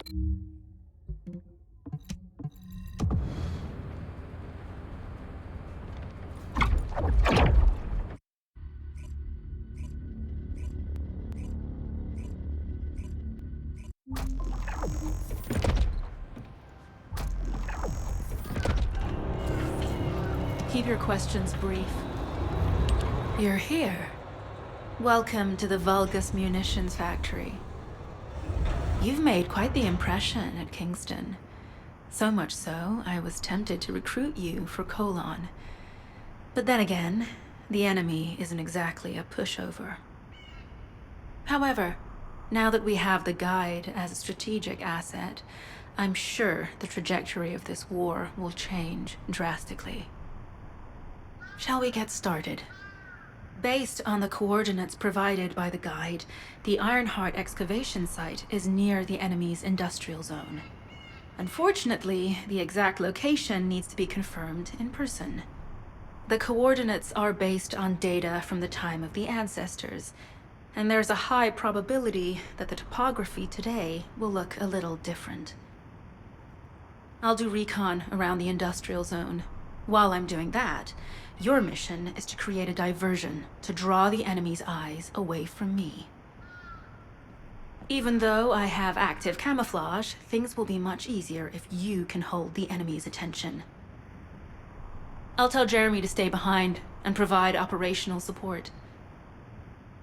Keep your questions brief. You're here. Welcome to the Vulgus Munitions Factory. You've made quite the impression at Kingston. So much so, I was tempted to recruit you for Colon. But then again, the enemy isn't exactly a pushover. However, now that we have the guide as a strategic asset, I'm sure the trajectory of this war will change drastically. Shall we get started? Based on the coordinates provided by the guide, the Ironheart excavation site is near the enemy's industrial zone. Unfortunately, the exact location needs to be confirmed in person. The coordinates are based on data from the time of the ancestors, and there's a high probability that the topography today will look a little different. I'll do recon around the industrial zone. While I'm doing that, your mission is to create a diversion to draw the enemy's eyes away from me. Even though I have active camouflage, things will be much easier if you can hold the enemy's attention. I'll tell Jeremy to stay behind and provide operational support.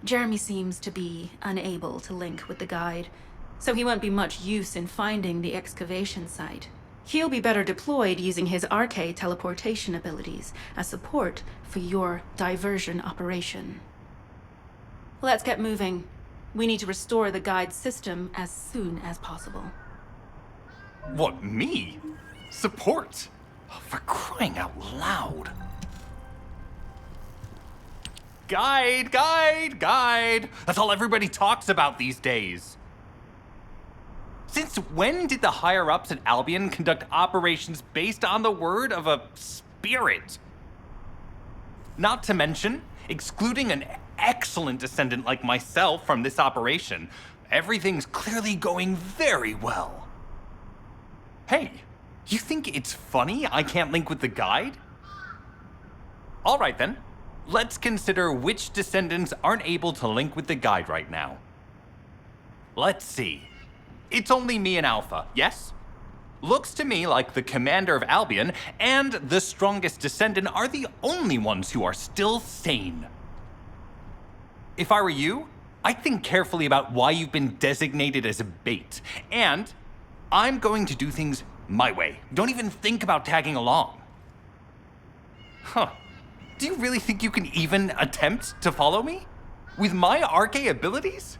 Jeremy seems to be unable to link with the guide, so he won't be much use in finding the excavation site. He'll be better deployed using his arcade teleportation abilities as support for your diversion operation. Let's get moving. We need to restore the guide system as soon as possible. What, me? Support? For crying out loud. Guide, guide, guide. That's all everybody talks about these days. Since when did the higher-ups at Albion conduct operations based on the word of a spirit? Not to mention, excluding an excellent descendant like myself from this operation, everything's clearly going very well. Hey, you think it's funny I can't link with the guide? All right then, let's consider which descendants aren't able to link with the guide right now. Let's see. It's only me and Alpha, yes? Looks to me like the commander of Albion and the strongest descendant are the only ones who are still sane. If I were you, I'd think carefully about why you've been designated as a bait, and I'm going to do things my way. Don't even think about tagging along. Huh. Do you really think you can even attempt to follow me? With my arcade abilities?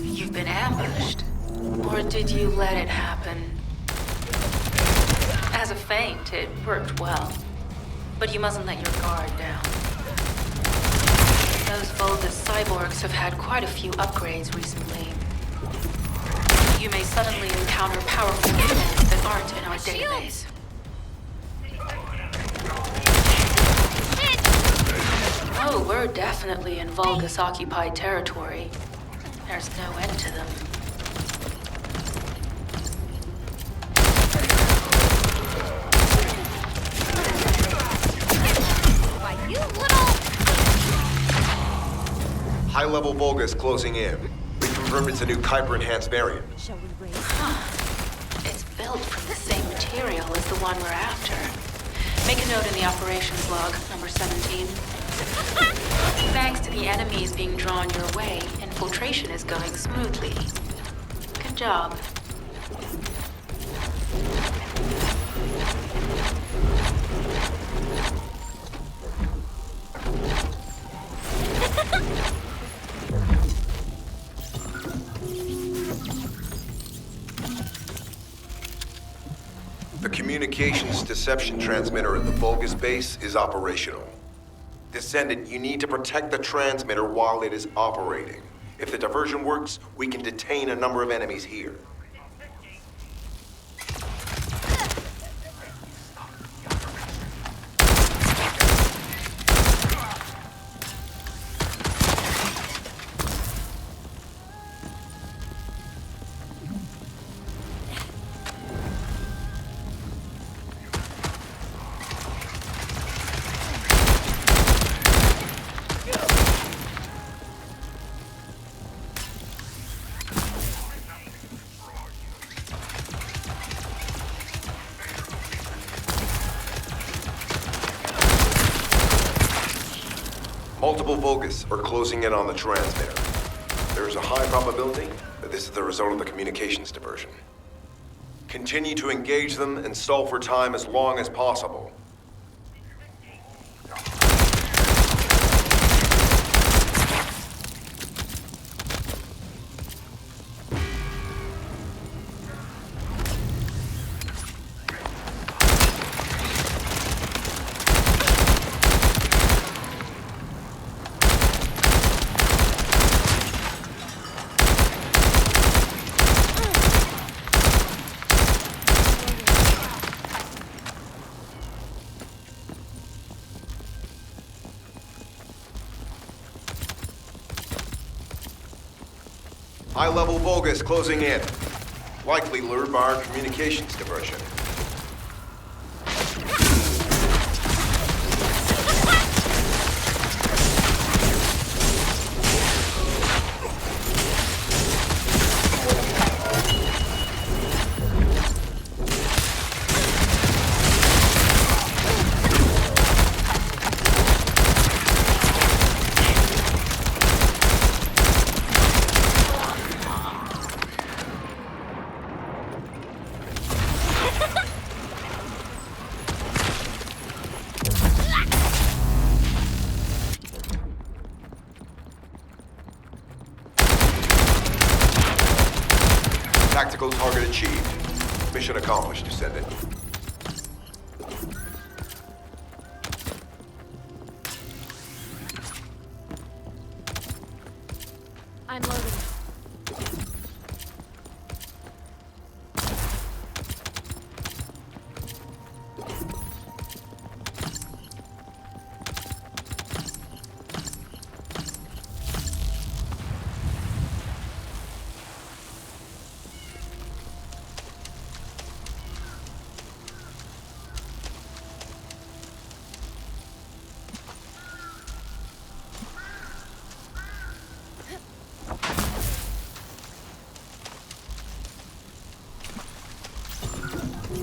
You've been ambushed. Or did you let it happen? As a feint, it worked well. But you mustn't let your guard down. Those Vulgus cyborgs have had quite a few upgrades recently. You may suddenly encounter powerful units that aren't in our database. Oh, we're definitely in Vulgus-occupied territory. There's no end to them. High-level Vulgus closing in. We confirmed it's a new Kyper-enhanced variant. Shall we raise? It's built from the same material as the one we're after. Make a note in the operations log, number 17. Thanks to the enemies being drawn your way, infiltration is going smoothly. Good job. The communications deception transmitter at the Vulgus base is operational. Descendant, you need to protect the transmitter while it is operating. If the diversion works, we can detain a number of enemies here. Multiple Vulgus are closing in on the transmitter. There is a high probability that this is the result of the communications diversion. Continue to engage them and stall for time as long as possible. High-level Vulgus closing in. Likely lured by our communications diversion. Tactical target achieved. Mission accomplished, Descendant. I'm loading.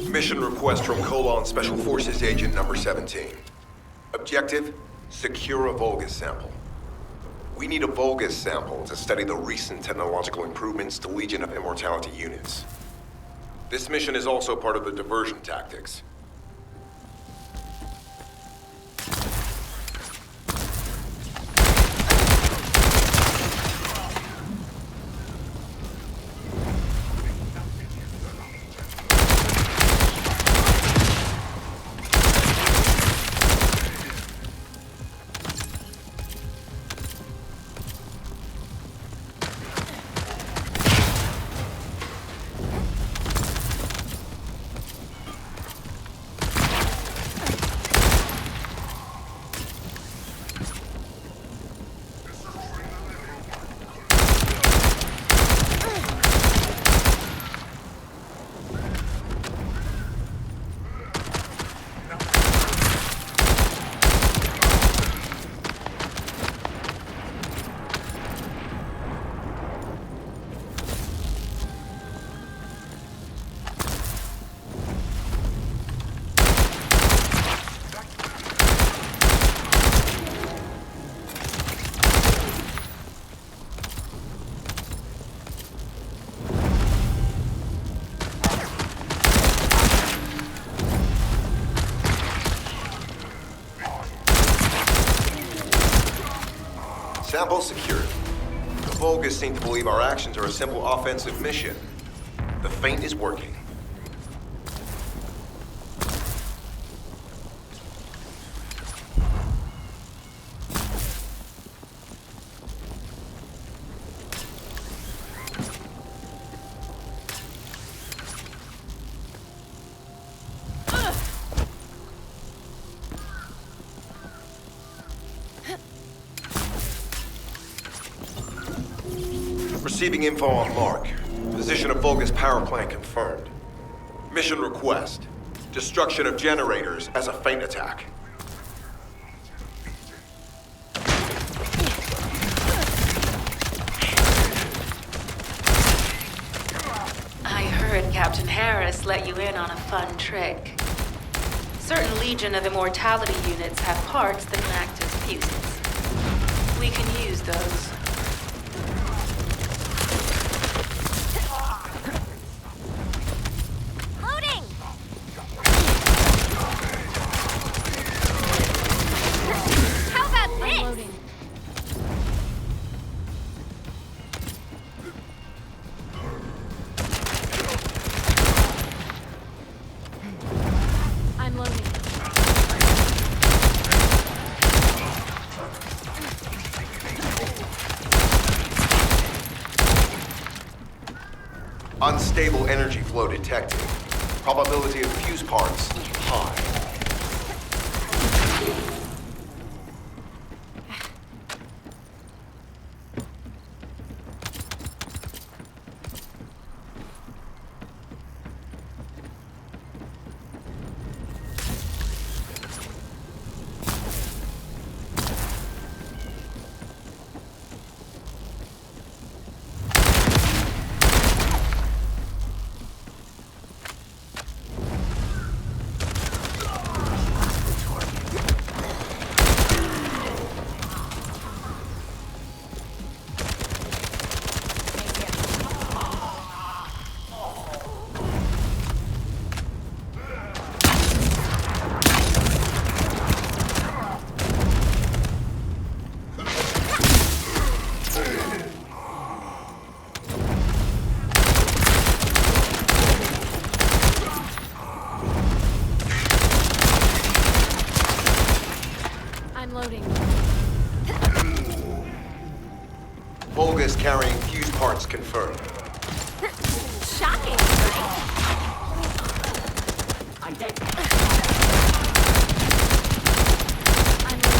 Mission request from Colon Special Forces Agent number 17. Objective, secure a Vulgus sample. We need a Vulgus sample to study the recent technological improvements to Legion of Immortality units. This mission is also part of the diversion tactics. Sample secured. The Vulgus seem to believe our actions are a simple offensive mission. The feint is working. Receiving info on Mark. Position of Vulgus power plant confirmed. Mission request. Destruction of generators as a feint attack. I heard Captain Harris let you in on a fun trick. Certain Legion of Immortality units have parts that can act as fuses. We can use those. Loading! How about this? Loading. I'm loading. Unstable energy flow detected. Probability of fuse parts high. I'm loading. Vulgus carrying fuse parts confirmed. Shocking, right? I'm dead. I'm loading.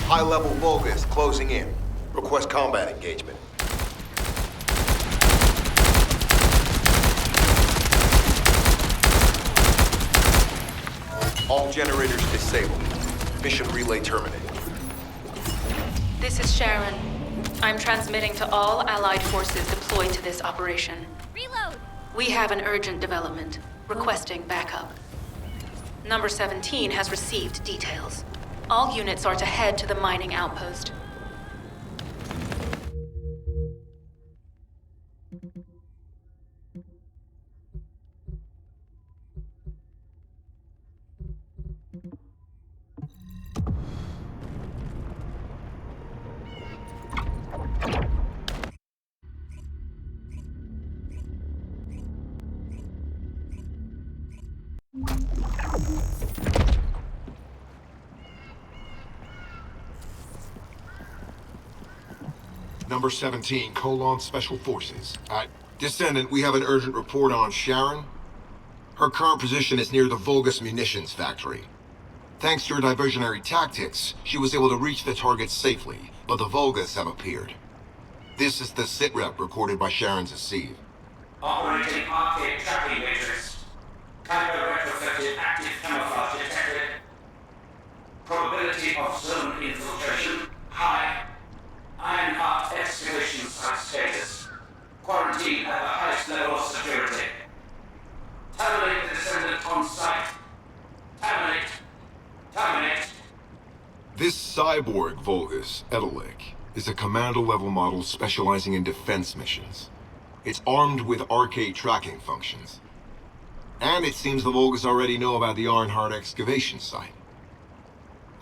High-level Vulgus closing in. Request combat engagement. All generators disabled. Mission relay terminated. This is Sharon. I'm transmitting to all Allied forces deployed to this operation. Reload! We have an urgent development, requesting backup. Number 17 has received details. All units are to head to the mining outpost. Number 17, Special Forces. Descendant, we have an urgent report on Sharon. Her current position is near the Vulgus munitions factory. Thanks to her diversionary tactics, she was able to reach the target safely, but the Vulgus have appeared. This is the sitrep recorded by Sharon's Deceive. Operating arcade tracking matrix. Kyper retrofitted active camouflage detected. Probability of zone infiltration high. Ironheart excavation site status. Quarantine at the highest level of security. Terminate the Descendant on site. Terminate. Terminate. This cyborg Vulgus, Edelik, is a commando-level model specializing in defense missions. It's armed with arcade tracking functions. And it seems the Vulgus already know about the Arnhart excavation site.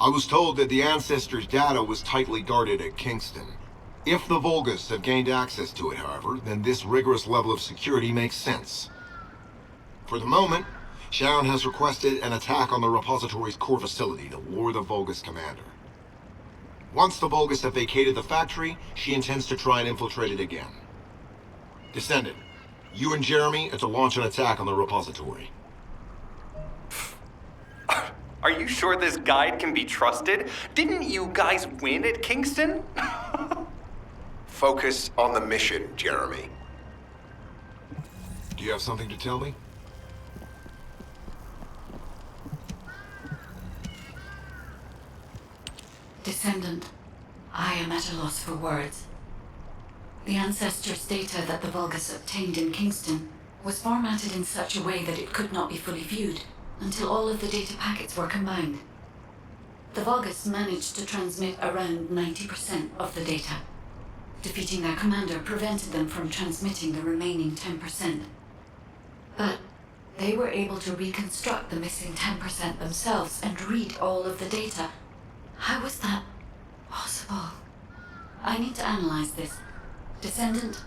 I was told that the Ancestors' data was tightly guarded at Kingston. If the Vulgus have gained access to it, however, then this rigorous level of security makes sense. For the moment, Sharon has requested an attack on the repository's core facility to lure the Vulgus commander. Once the Vulgus have vacated the factory, she intends to try and infiltrate it again. Descendant, you and Jeremy are to launch an attack on the repository. Are you sure this guide can be trusted? Didn't you guys win at Kingston? Focus on the mission, Jeremy. Do you have something to tell me? Descendant, I am at a loss for words. The Ancestors' data that the Vulgus obtained in Kingston was formatted in such a way that it could not be fully viewed until all of the data packets were combined. The Vulgus managed to transmit around 90% of the data. Defeating their commander prevented them from transmitting the remaining 10%. But they were able to reconstruct the missing 10% themselves and read all of the data. How was that possible? I need to analyze this. Descendant,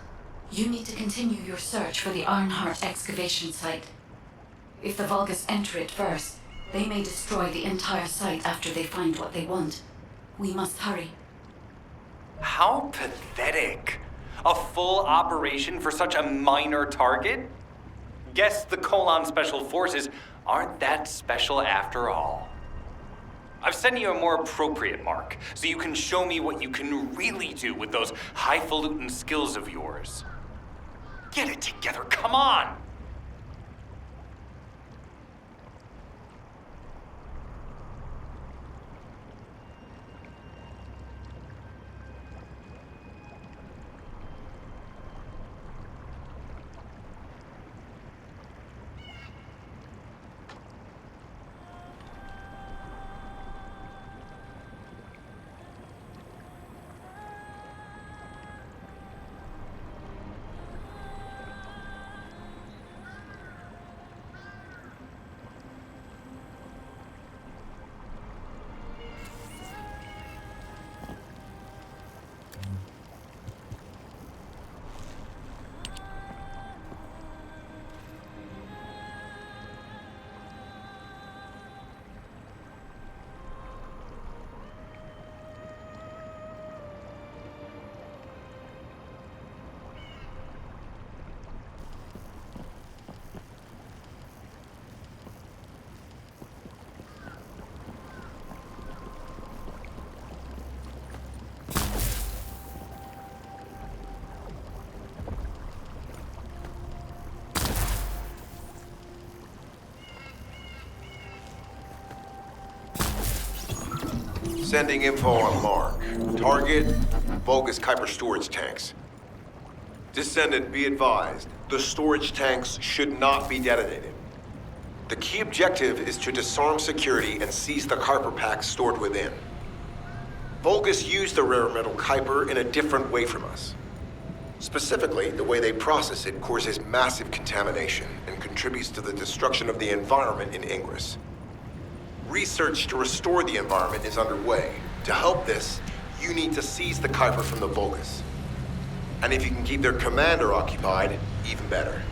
you need to continue your search for the Arnhart excavation site. If the Vulgus enter it first, they may destroy the entire site after they find what they want. We must hurry. How pathetic. A full operation for such a minor target? Guess the Colon Special Forces aren't that special after all. I've sent you a more appropriate mark, so you can show me what you can really do with those highfalutin skills of yours. Get it together, come on! Sending info on Mark. Target, Vulgus Kyper storage tanks. Descendant, be advised, the storage tanks should not be detonated. The key objective is to disarm security and seize the Kyper packs stored within. Vulgus use the rare metal Kyper in a different way from us. Specifically, the way they process it causes massive contamination and contributes to the destruction of the environment in Ingress. Research to restore the environment is underway. To help this, you need to seize the Kyper from the Vulgus. And if you can keep their commander occupied, even better.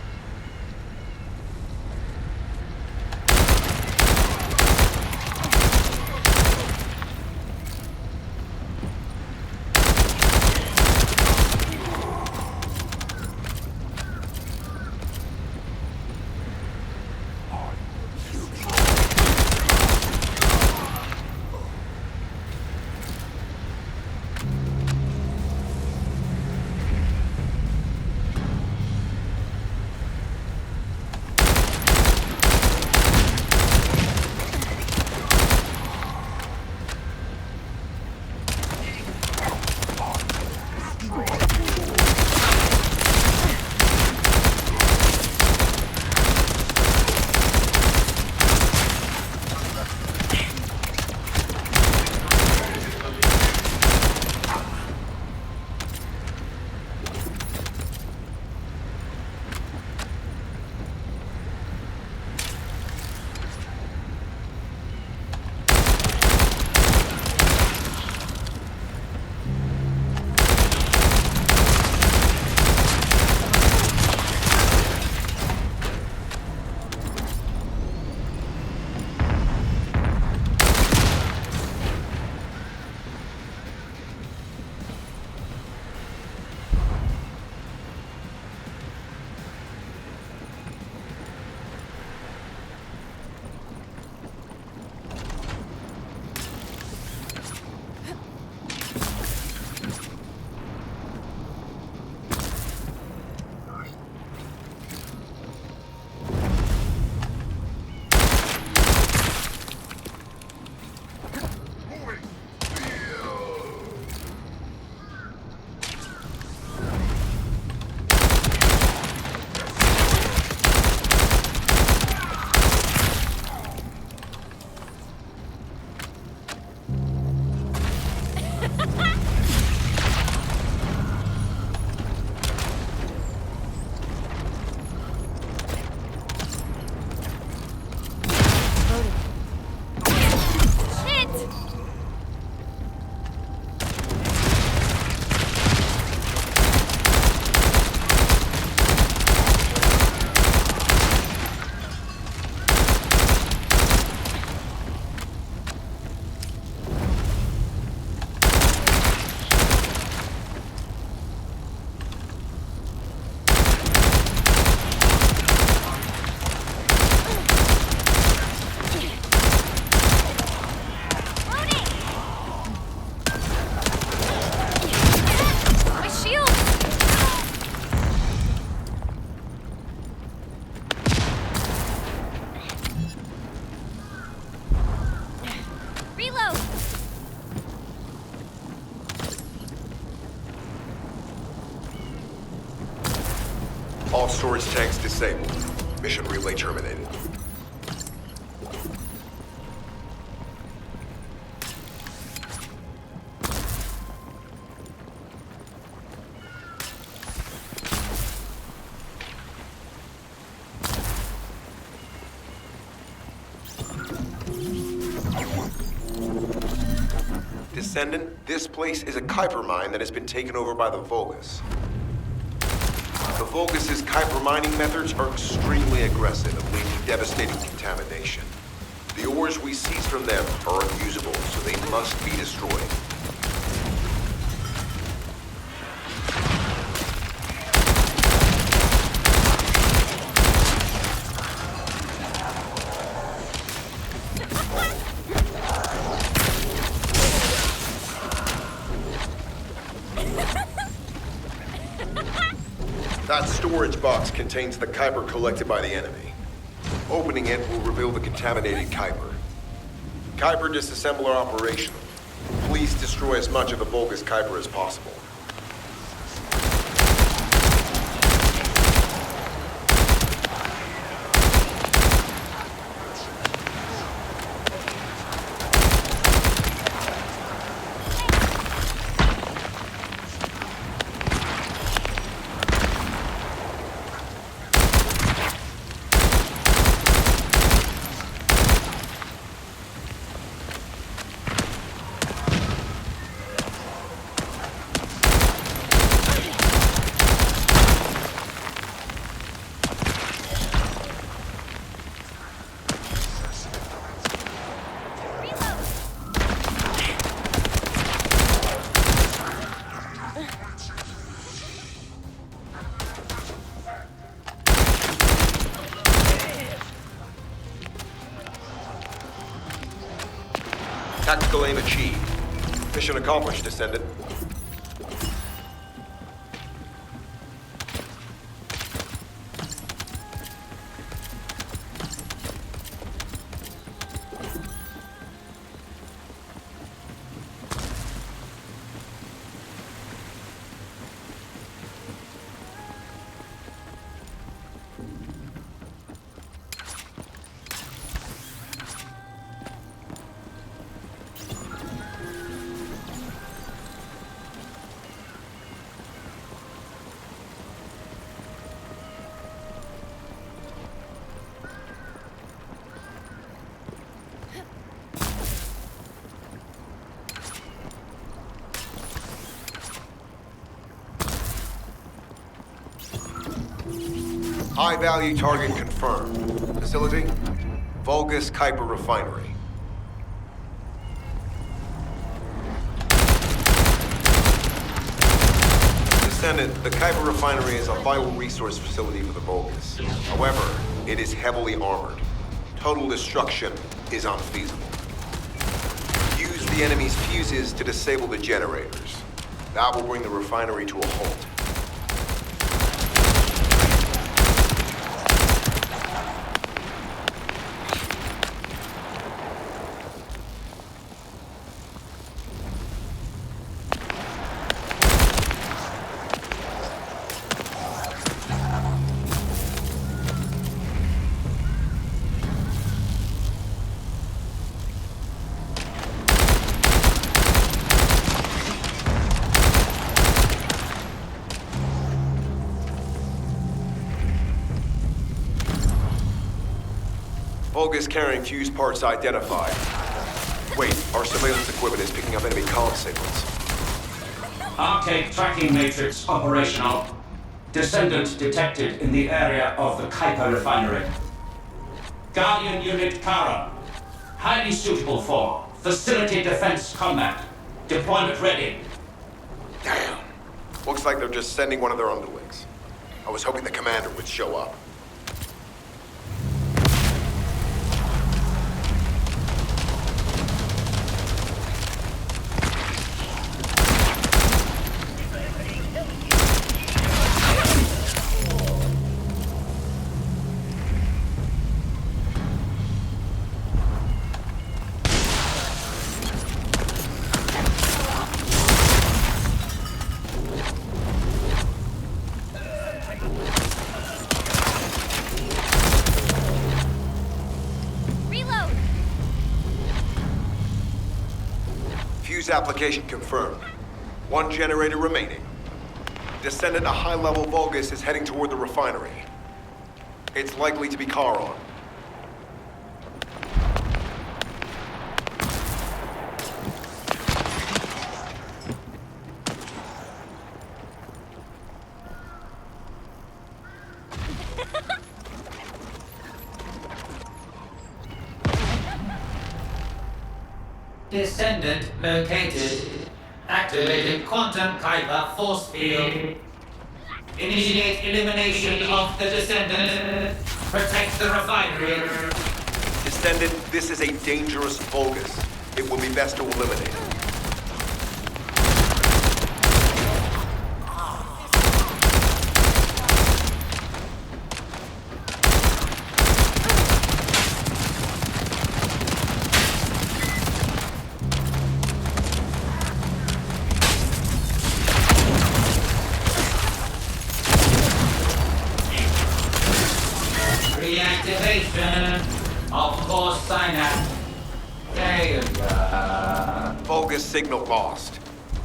All storage tanks disabled. Mission relay terminated. Descendant, this place is a Kyper mine that has been taken over by the Vulgus. The Vulgus' Kyper mining methods are extremely aggressive and lead to devastating contamination. The ores we seize from them are unusable, so they must be destroyed. That storage box contains the Kyper collected by the enemy. Opening it will reveal the contaminated Kyper. Kyper disassembler operational. Please destroy as much of the Vulgus Kyper as possible. Tactical aim achieved. Mission accomplished, Descendant. High-value target confirmed. Facility? Vulgus Kyper Refinery. Descendant, the Kyper Refinery is a vital resource facility for the Vulgus. However, it is heavily armored. Total destruction is unfeasible. Use the enemy's fuses to disable the generators. That will bring the refinery to a halt. Vulgus carrying fuse parts identified. Wait, our surveillance equipment is picking up enemy comm signals. Arcade tracking matrix operational. Descendant detected in the area of the Kyper refinery. Guardian Unit Kara. Highly suitable for facility defense combat. Deployment ready. Damn. Looks like they're just sending one of their underlings. I was hoping the commander would show up. Fuse application confirmed. One generator remaining. Descendant, a high-level Vulgus is heading toward the refinery. It's likely to be Charon. Descendant located. Activated quantum Kyper force field. Initiate elimination of the Descendant. Protect the refinery. Descendant, this is a dangerous Vulgus. It will be best to eliminate it. Reactivation of core synapse. Failure. Vulgus signal lost.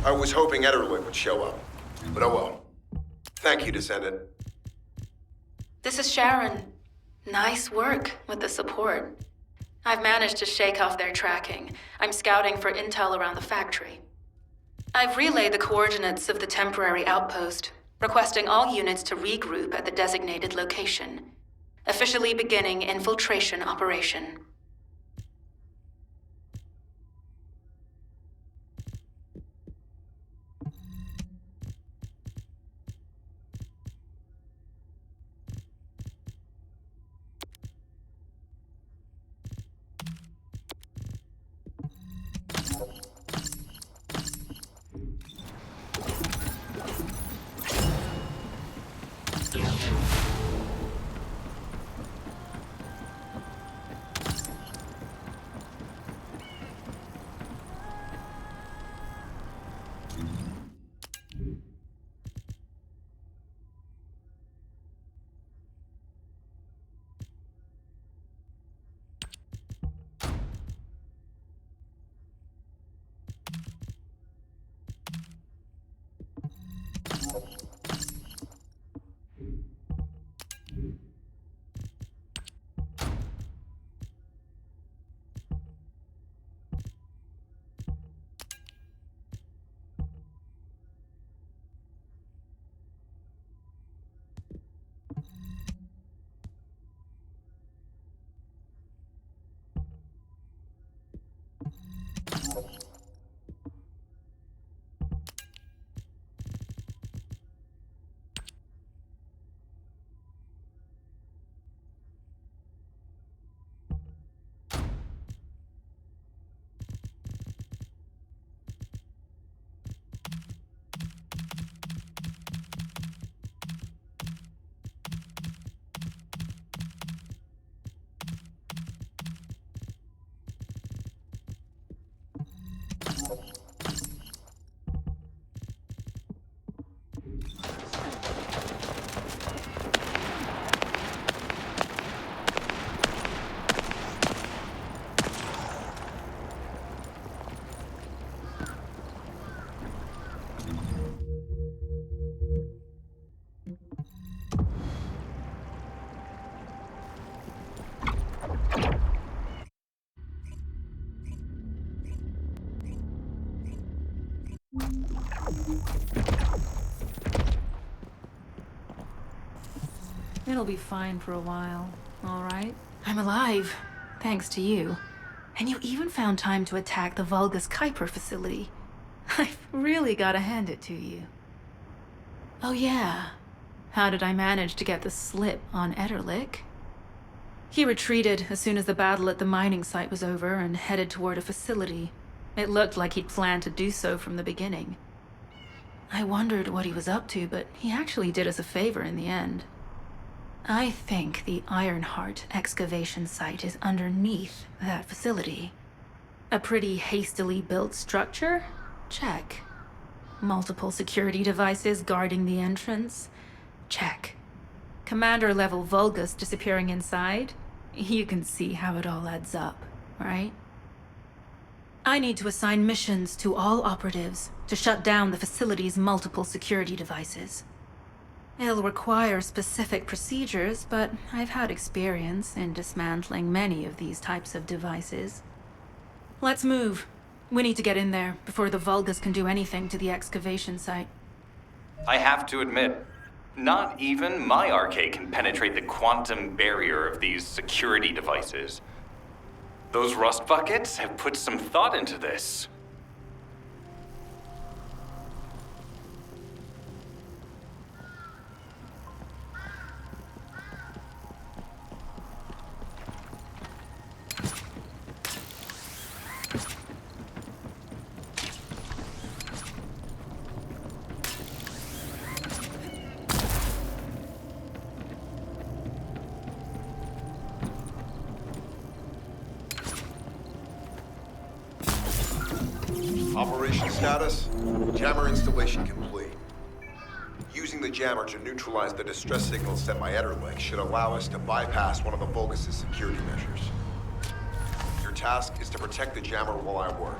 I was hoping Ederlich would show up. But oh well. Thank you, Descendant. This is Sharon. Nice work with the support. I've managed to shake off their tracking. I'm scouting for intel around the factory. I've relayed the coordinates of the temporary outpost, requesting all units to regroup at the designated location. Officially beginning infiltration operation. It'll be fine for a while, all right? I'm alive, thanks to you. And you even found time to attack the Vulgus Kyper facility. I've really gotta hand it to you. Oh yeah, how did I manage to get the slip on Ederlich? He retreated as soon as the battle at the mining site was over and headed toward a facility. It looked like he'd planned to do so from the beginning. I wondered what he was up to, but he actually did us a favor in the end. I think the Ironheart excavation site is underneath that facility. A pretty hastily built structure? Check. Multiple security devices guarding the entrance? Check. Commander-level Vulgus disappearing inside? You can see how it all adds up, right? I need to assign missions to all operatives to shut down the facility's multiple security devices. It'll require specific procedures, but I've had experience in dismantling many of these types of devices. Let's move. We need to get in there before the Vulgus can do anything to the excavation site. I have to admit, not even my arcade can penetrate the quantum barrier of these security devices. Those rust buckets have put some thought into this. Operation status, jammer installation complete. Using the jammer to neutralize the distress signal sent by Ederlich should allow us to bypass one of the Vulgus' security measures. Your task is to protect the jammer while I work.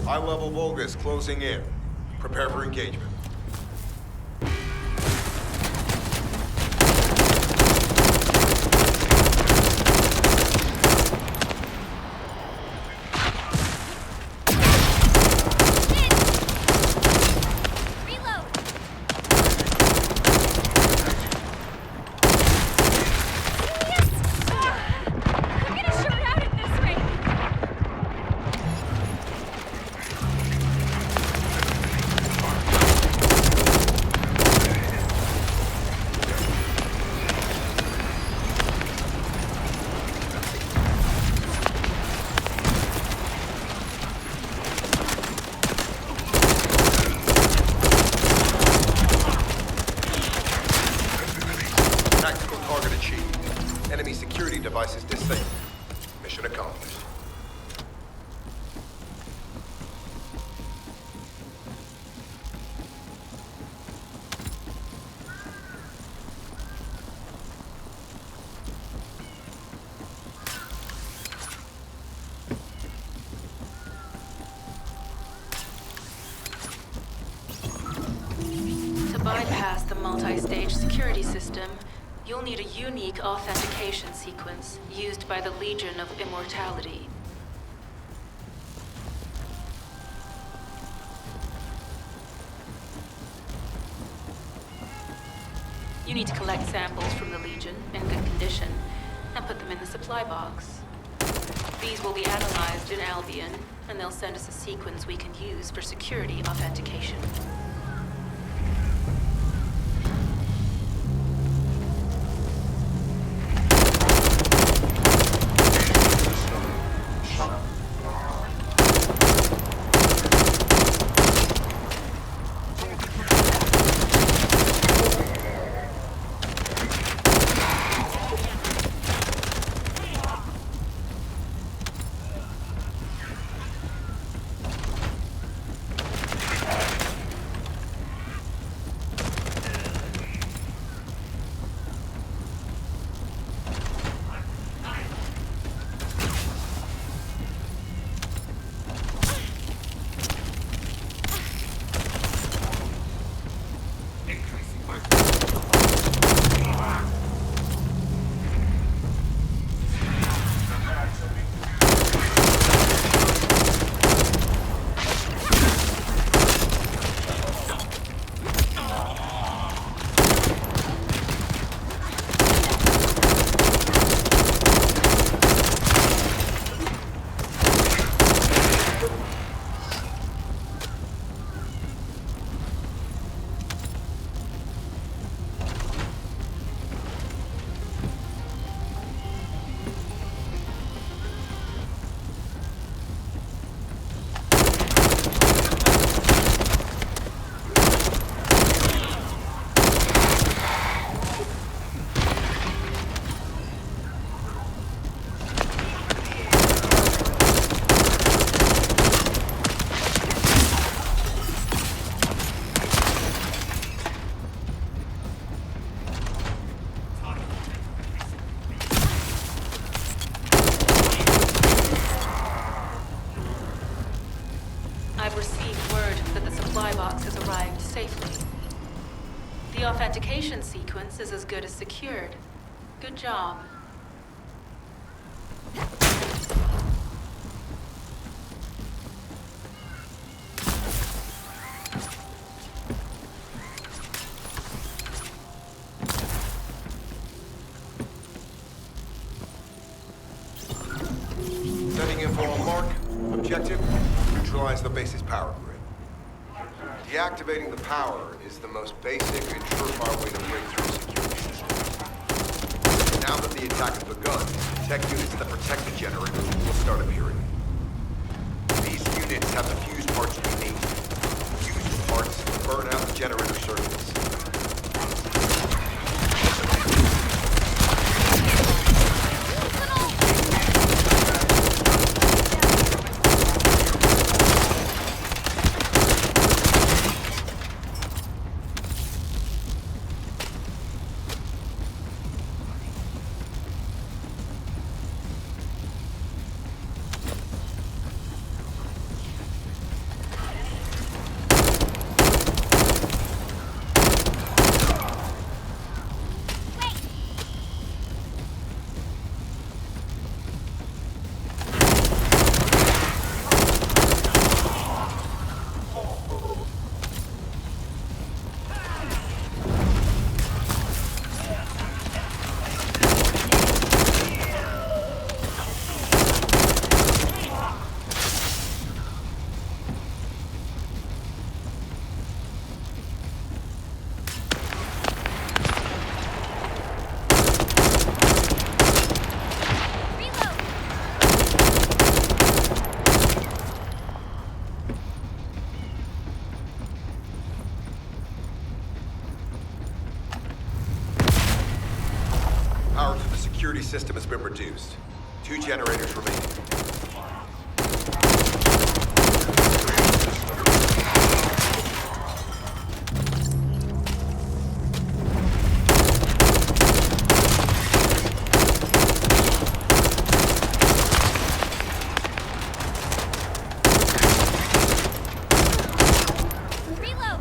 High-level Vulgus closing in. Prepare for engagement. Devices disabled. Mission accomplished. To bypass the multi-stage security system, you'll need a unique authentication sequence used by the Legion of Immortality. You need to collect samples from the Legion in good condition and put them in the supply box. These will be analyzed in Albion, and they'll send us a sequence we can use for security authentication. supply box has arrived safely. The authentication sequence is as good as secured. Good job. Sending info on mark. Objective, neutralize the base's power grid. Deactivating the power is the most basic and surefire way to break through security systems. Now that the attack has begun, tech units that protect the generator will start appearing. These units have the fuse parts we need. Use the parts to burn out the generator circuits. Power to the security system has been reduced. 2 generators remaining. Reload!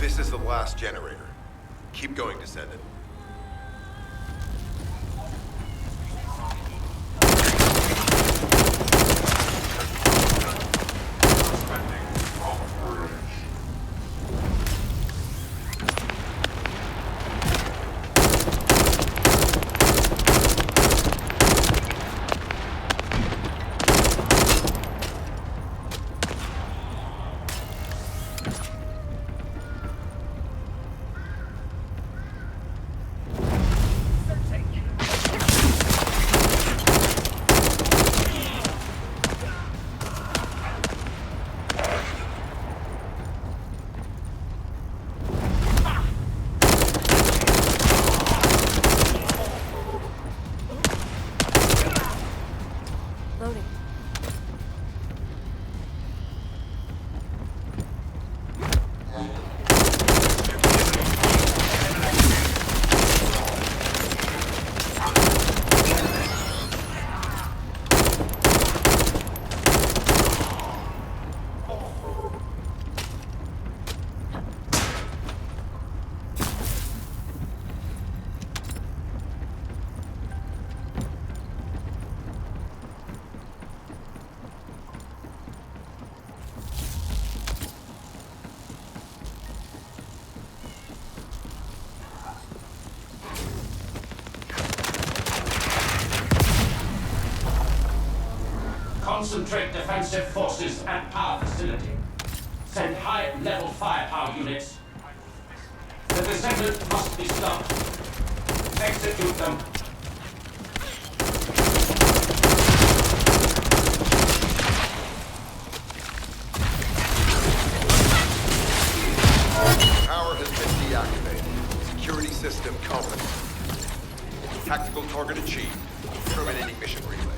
This is the last generator. Keep going, Descendant. Loading. Concentrate defensive forces at power facility. Send high-level firepower units. The Descendant must be stopped. Execute them. Power has been deactivated. Security system compromised. Tactical target achieved. Terminating mission relay.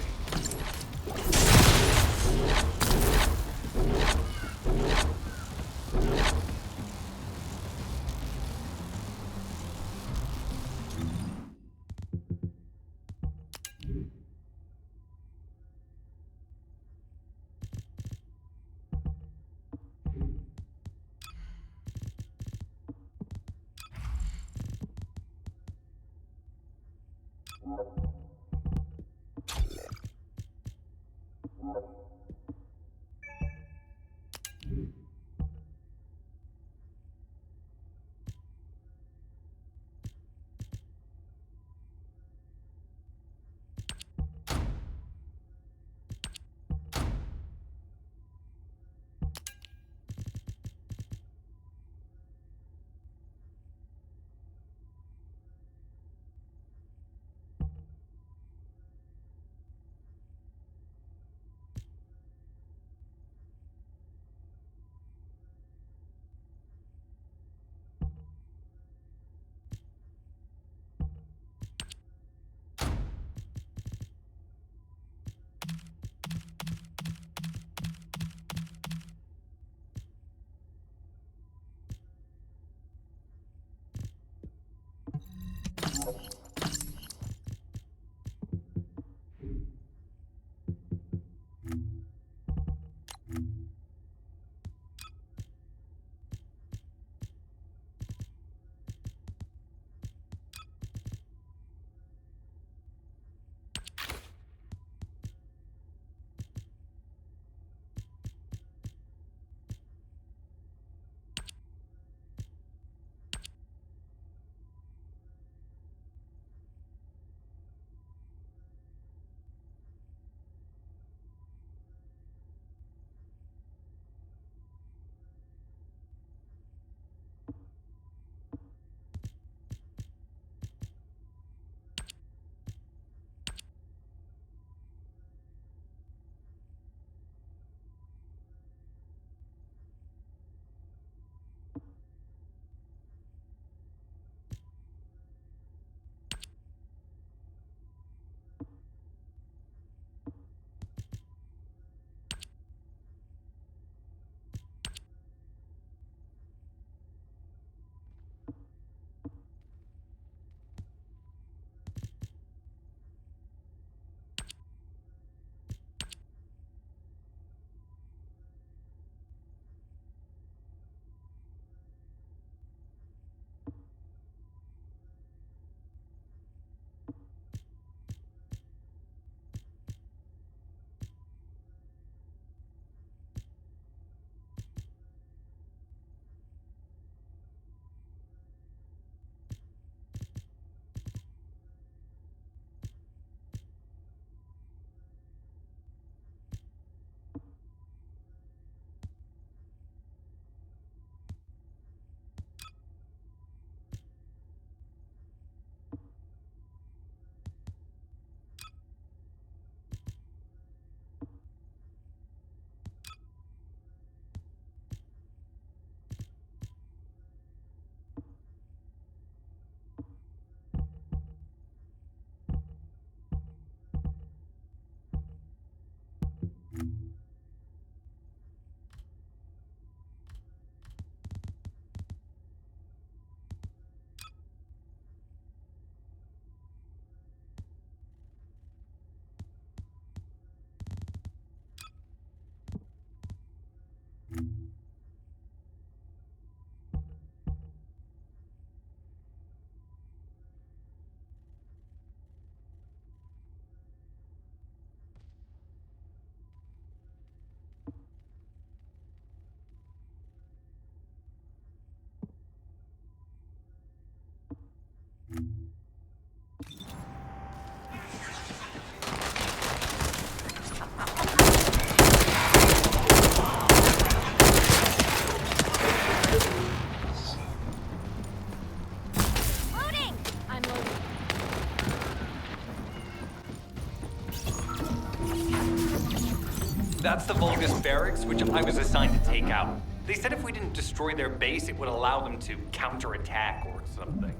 That's the Vulgus barracks, which I was assigned to take out. They said if we didn't destroy their base, it would allow them to counterattack or something.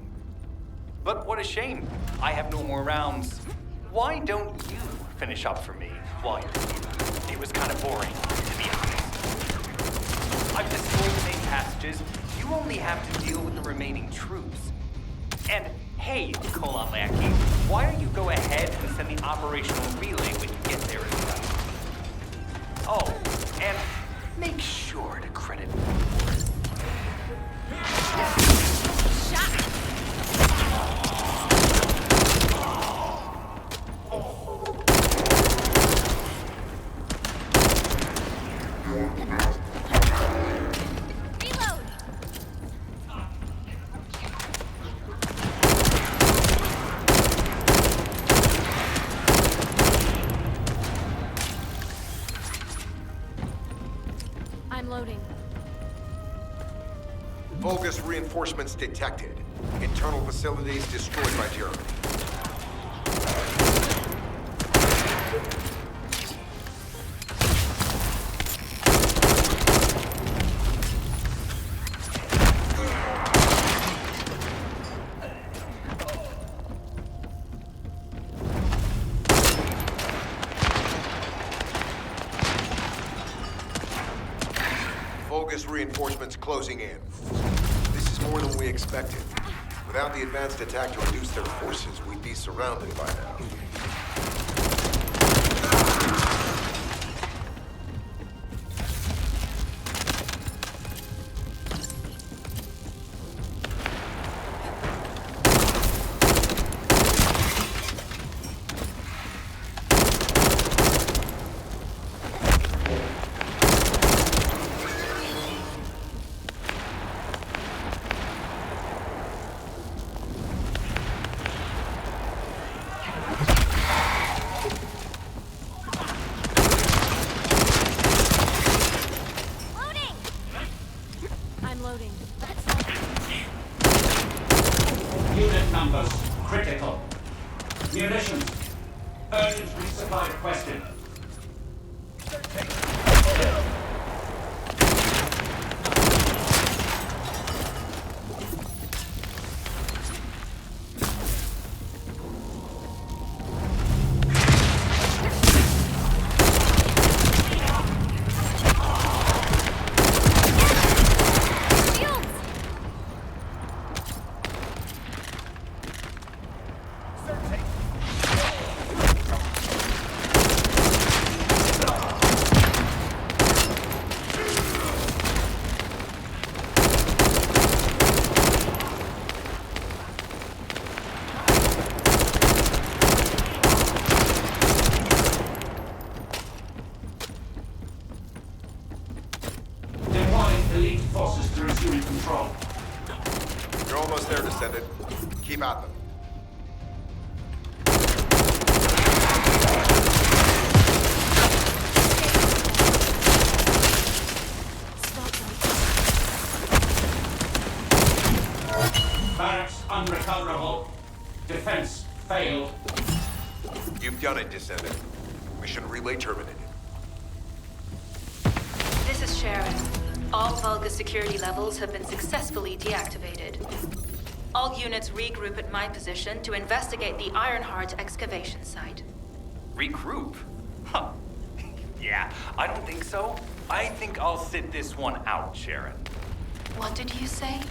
But what a shame. I have no more rounds. Why don't you finish up for me while you're here? It was kind of boring, to be honest. I've destroyed the main passages. You only have to deal with the remaining troops. And hey, Colon Lackey, why don't you go ahead and send the operational relay when you get there as well? Oh, and make sure to credit me for it. I'm loading. Vulgus reinforcements detected. Internal facilities destroyed by Germany. Vulgus reinforcements closing in. This is more than we expected. Without the advanced attack to reduce their forces, we'd be surrounded by now. Unit numbers critical. Munitions. Urgent resupply requested. Elite forces to resume control. You're almost there, Descendant. Keep at them. Barracks unrecoverable. Defense failed. You've done it, Descendant. Mission relay terminated. This is Sharon. All Vulgus security levels have been successfully deactivated. All units regroup at my position to investigate the Ironheart excavation site. Regroup? Huh. Yeah, I don't think so. I think I'll sit this one out, Sharon. What did you say?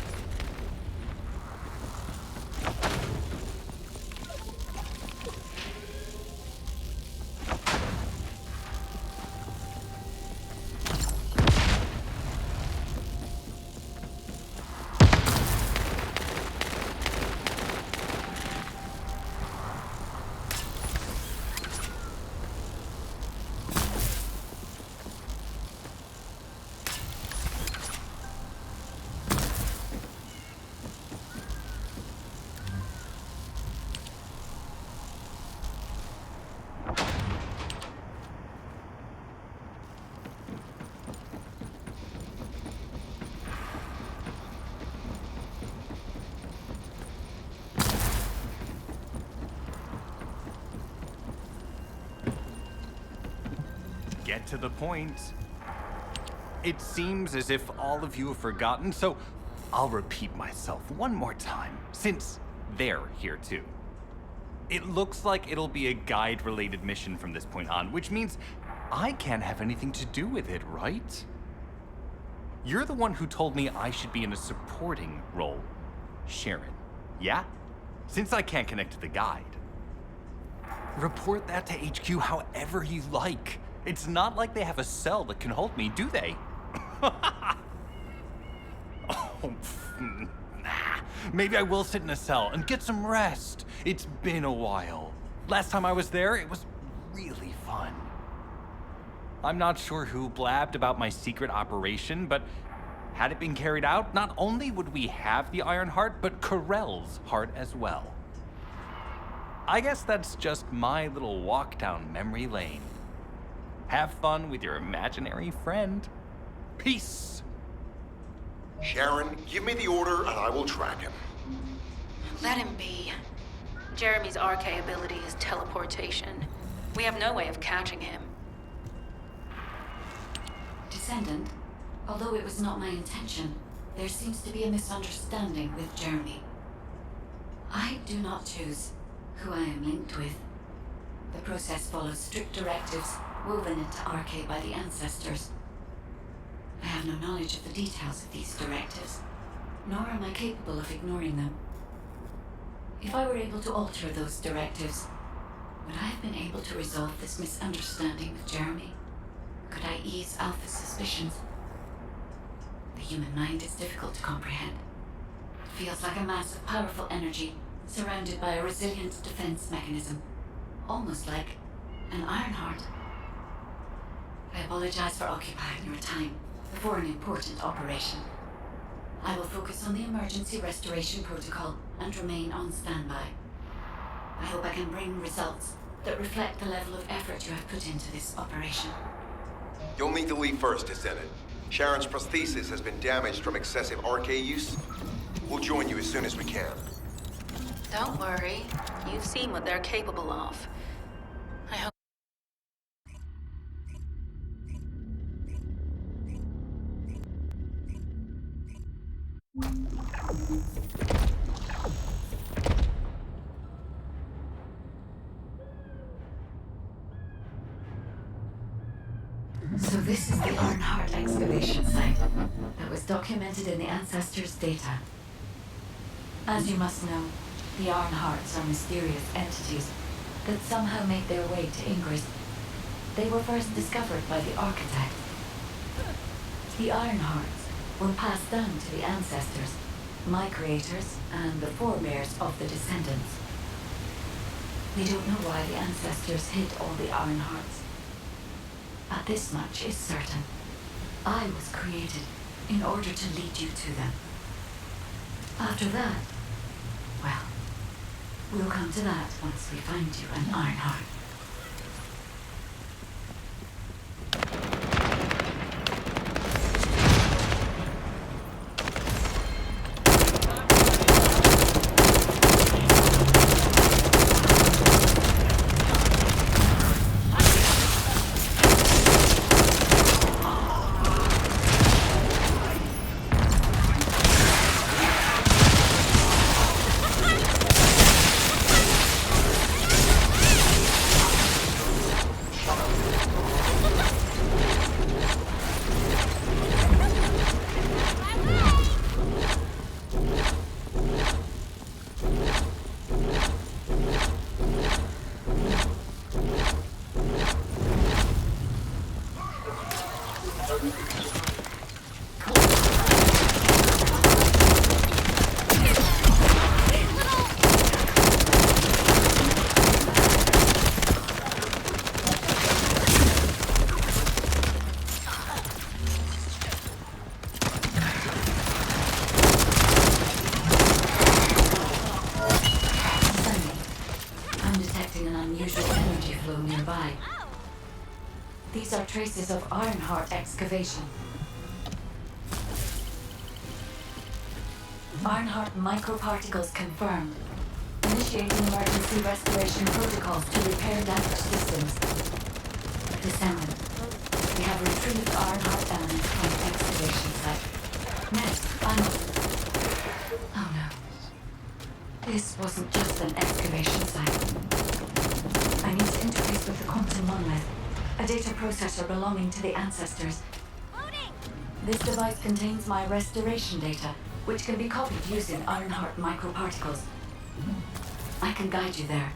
get to the point. It seems as if all of you have forgotten, so I'll repeat myself one more time, since they're here too. It looks like it'll be a guide-related mission from this point on, which means I can't have anything to do with it, right? You're the one who told me I should be in a supporting role, Sharon. Yeah? Since I can't connect to the guide. Report that to HQ however you like. It's not like they have a cell that can hold me, do they? Oh, nah. Maybe I will sit in a cell and get some rest. It's been a while. Last time I was there, it was really fun. I'm not sure who blabbed about my secret operation, but had it been carried out, not only would we have the Iron Heart, but Corell's heart as well. I guess that's just my little walk down memory lane. Have fun with your imaginary friend. Peace. Sharon, give me the order and I will track him. Let him be. Jeremy's RK ability is teleportation. We have no way of catching him. Descendant, although it was not my intention, there seems to be a misunderstanding with Jeremy. I do not choose who I am linked with. The process follows strict directives woven into RK by the ancestors. I have no knowledge of the details of these directives, nor am I capable of ignoring them. If I were able to alter those directives, would I have been able to resolve this misunderstanding with Jeremy? Could I ease Alpha's suspicions? The human mind is difficult to comprehend. It feels like a mass of powerful energy surrounded by a resilient defense mechanism, almost like an Iron Heart. I apologize for occupying your time before an important operation. I will focus on the emergency restoration protocol and remain on standby. I hope I can bring results that reflect the level of effort you have put into this operation. You'll need to leave first, Descendant. Sharon's prosthesis has been damaged from excessive RK use. We'll join you as soon as we can. Don't worry. You've seen what they're capable of. I hope. So this is the Iron Heart excavation site that was documented in the Ancestors' data. As you must know, the Iron Hearts are mysterious entities that somehow made their way to Ingress. They were first discovered by the Architect. The Iron Hearts were passed down to the Ancestors, my creators, and the forebears of the Descendants. We don't know why the Ancestors hid all the Iron Hearts. But this much is certain. I was created in order to lead you to them. After that, well, we'll come to that once we find you an Iron Heart. These are traces of Iron Heart excavation. Iron Heart microparticles confirmed. Initiating emergency restoration protocols to repair damaged systems. Descendant, We have retrieved Ironheart elements from the excavation site. Next, oh no. This wasn't just an excavation site. I need to interface with the quantum monolith, a data processor belonging to the ancestors. Loading! This device contains my restoration data, which can be copied using Ironheart microparticles. I can guide you there.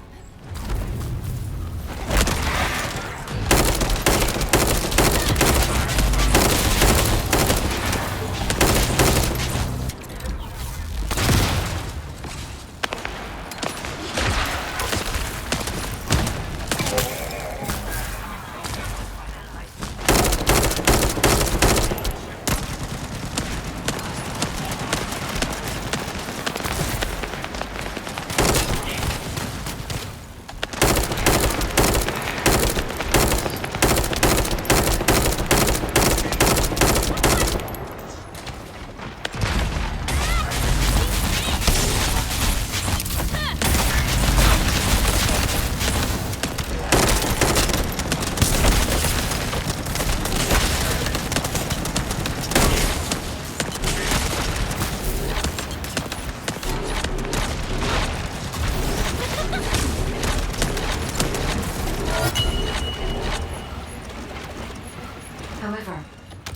However,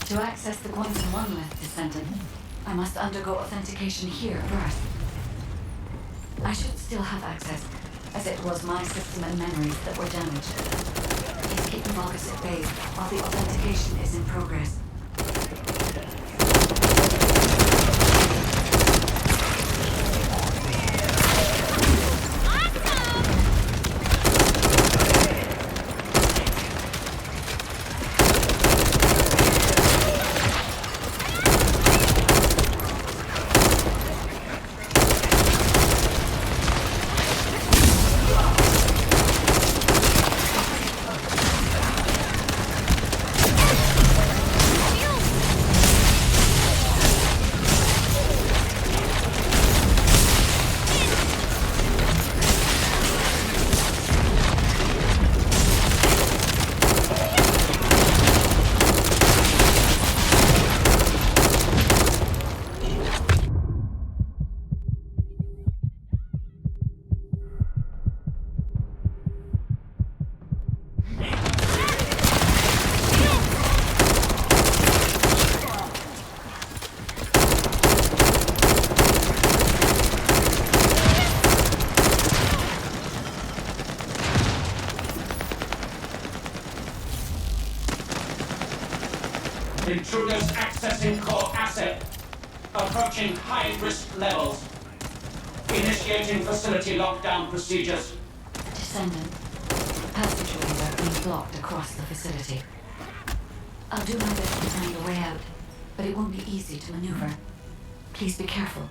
to access the quantum monolith, Descendant, I must undergo authentication here first. I should still have access, as it was my system and memories that were damaged. Please keep Vulgus at bay while the authentication is in progress. Intruders accessing core asset. Approaching high-risk levels. Initiating facility lockdown procedures. Descendant, passageways are being blocked across the facility. I'll do my best to find a way out, but it won't be easy to maneuver. Please be careful.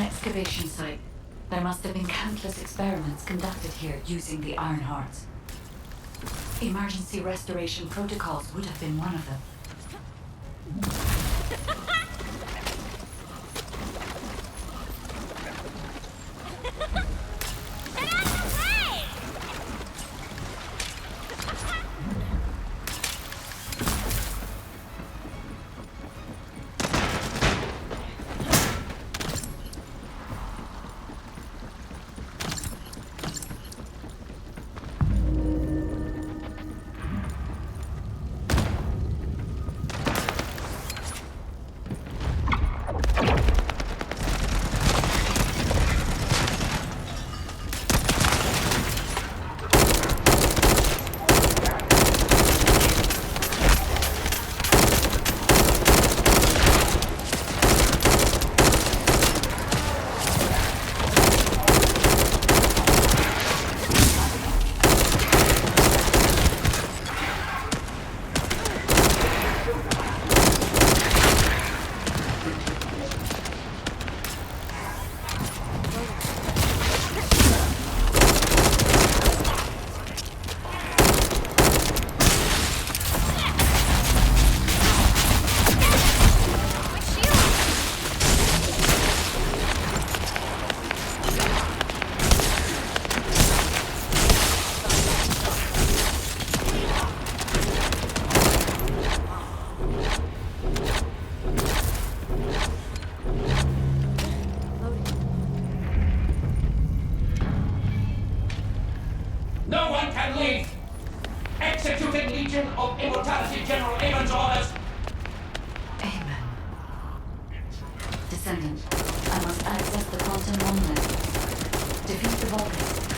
Excavation site. There must have been countless experiments conducted here using the Ironhearts. Emergency restoration protocols would have been one of them. Totality General Amon's orders. Amen. Descendant, I must access the quantum monolith. Defeat the Vulcan.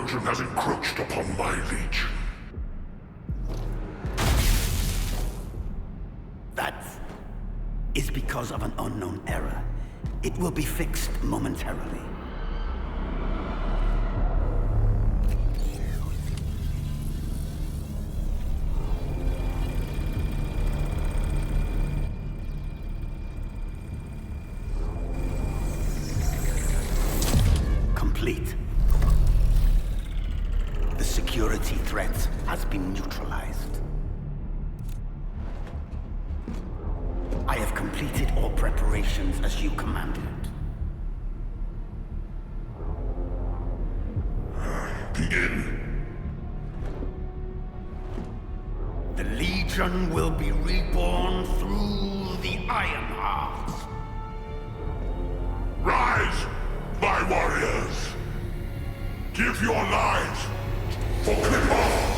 Trojan has encroached upon my legion. That is because of an unknown error. It will be fixed momentarily. Complete. The security threat has been neutralized. I have completed all preparations as you commanded. Begin. The Legion will be reborn through the Ironheart. Rise, my warriors! Give your lives for Kyper!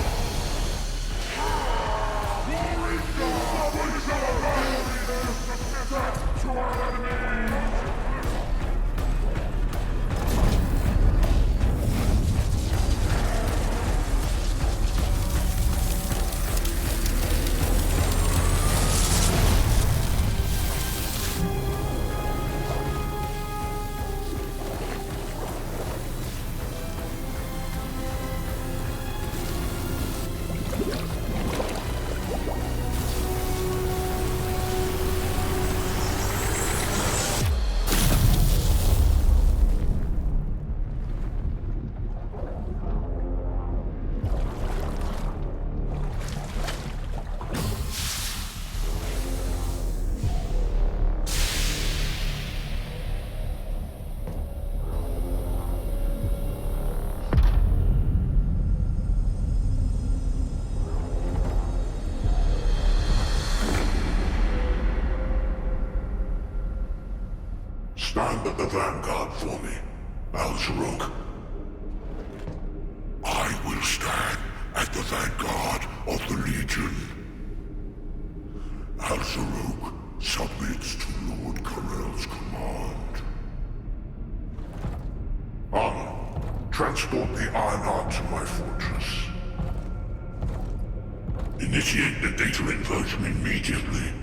Stand at the vanguard for me, Al-Zaruk. I will stand at the vanguard of the Legion. Al-Zaruk submits to Lord Karel's command. Armor, transport the Ironheart to my fortress. Initiate the data inversion immediately.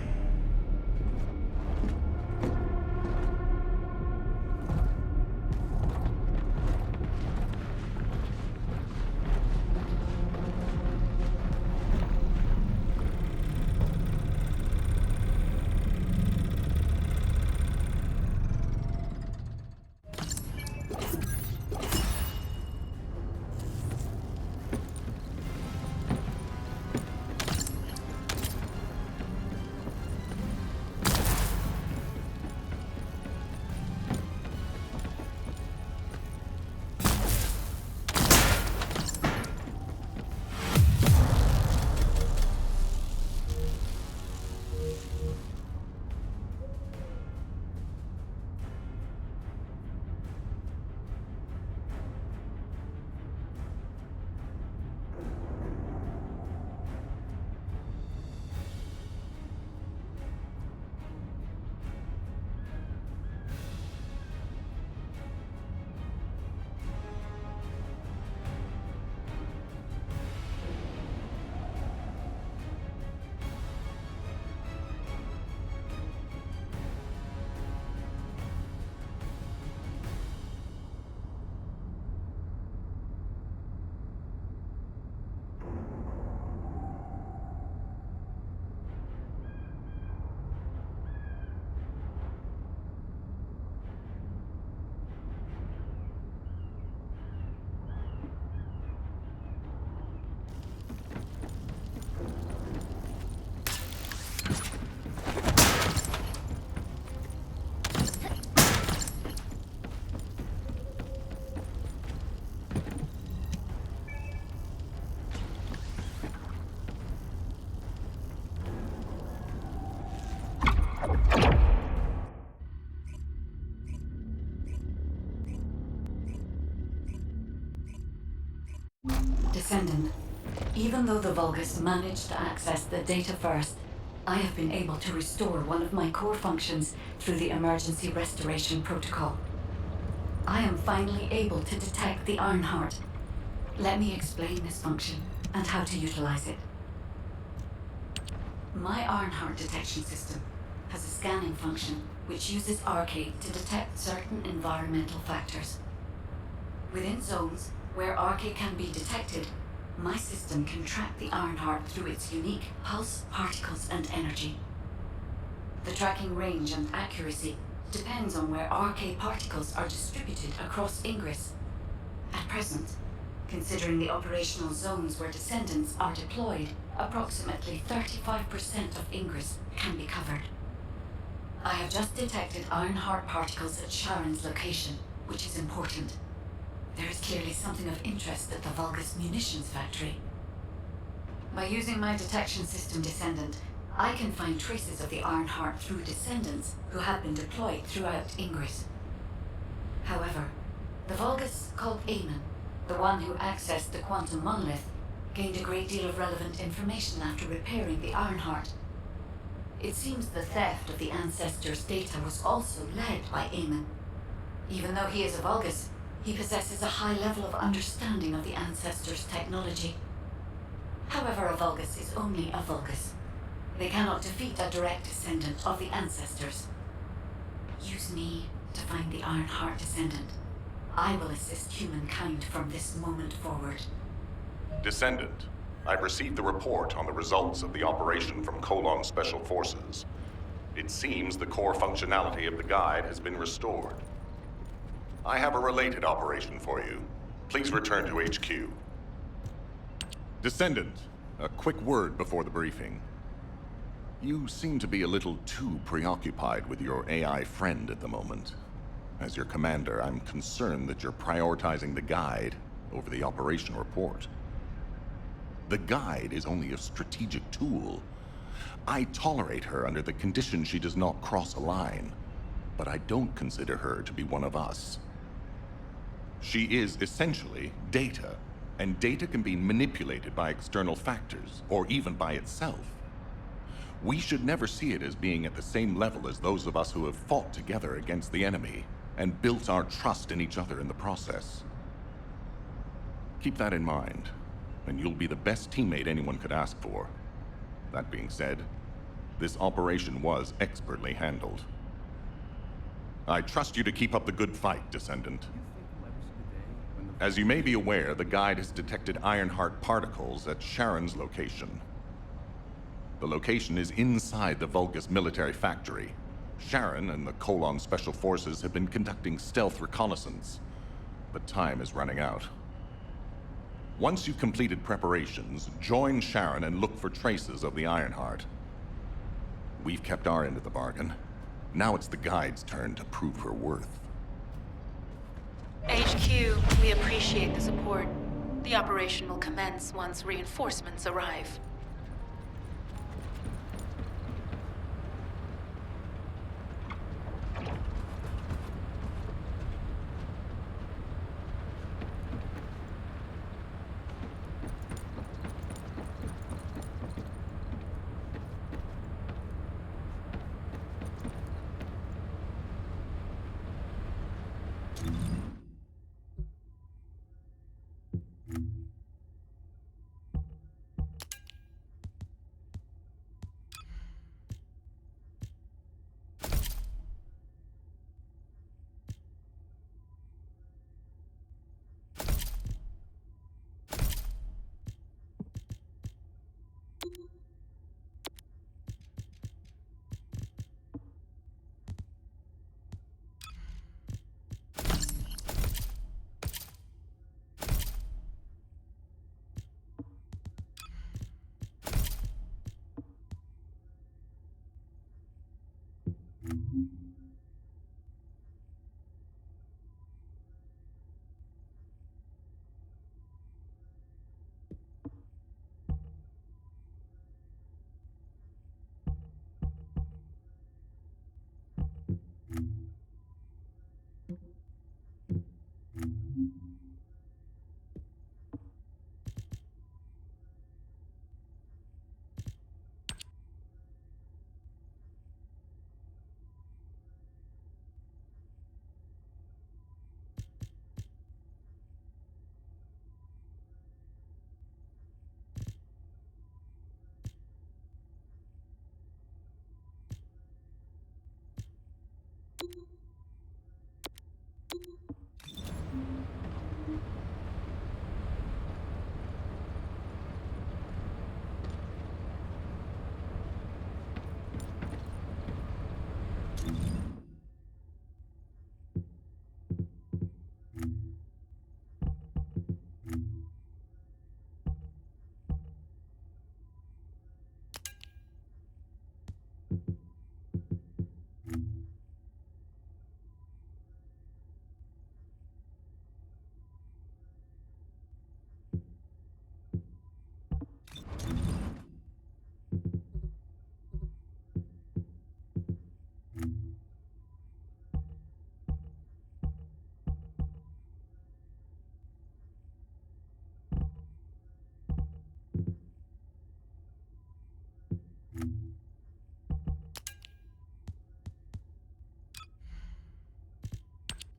Descendant, even though the Vulgus managed to access the data first, I have been able to restore one of my core functions through the emergency restoration protocol. I am finally able to detect the Ironheart, Let me explain this function and how to utilize it. My Ironheart detection system has a scanning function which uses Arcade to detect certain environmental factors. Within zones where Arcade can be detected, my system can track the Ironheart through its unique pulse, particles, and energy. The tracking range and accuracy depends on where Arcade particles are distributed across Ingress. At present, considering the operational zones where Descendants are deployed, approximately 35% of Ingress can be covered. I have just detected Ironheart particles at Sharon's location, which is important. There is clearly something of interest at the Vulgus munitions factory. By using my detection system Descendant, I can find traces of the Ironheart through Descendants who have been deployed throughout Ingress. However, the Vulgus called Eamon, the one who accessed the quantum monolith, gained a great deal of relevant information after repairing the Ironheart. It seems the theft of the Ancestors' data was also led by Eamon. Even though he is a Vulgus, he possesses a high level of understanding of the Ancestors' technology. However, a Vulgus is only a Vulgus. They cannot defeat a direct descendant of the Ancestors. Use me to find the Ironheart Descendant. I will assist humankind from this moment forward. Descendant, I've received the report on the results of the operation from Colon Special Forces. It seems the core functionality of the guide has been restored. I have a related operation for you. Please return to HQ. Descendant, a quick word before the briefing. You seem to be a little too preoccupied with your AI friend at the moment. As your commander, I'm concerned that you're prioritizing the guide over the operation report. The guide is only a strategic tool. I tolerate her under the condition she does not cross a line, but I don't consider her to be one of us. She is essentially data, and data can be manipulated by external factors, or even by itself. We should never see it as being at the same level as those of us who have fought together against the enemy, and built our trust in each other in the process. Keep that in mind, and you'll be the best teammate anyone could ask for. That being said, this operation was expertly handled. I trust you to keep up the good fight, Descendant. As you may be aware, the guide has detected Ironheart particles at Sharon's location. The location is inside the Vulgus military factory. Sharon and the Colon Special Forces have been conducting stealth reconnaissance, but time is running out. Once you've completed preparations, join Sharon and look for traces of the Ironheart. We've kept our end of the bargain. Now it's the guide's turn to prove her worth. HQ, we appreciate the support. The operation will commence once reinforcements arrive.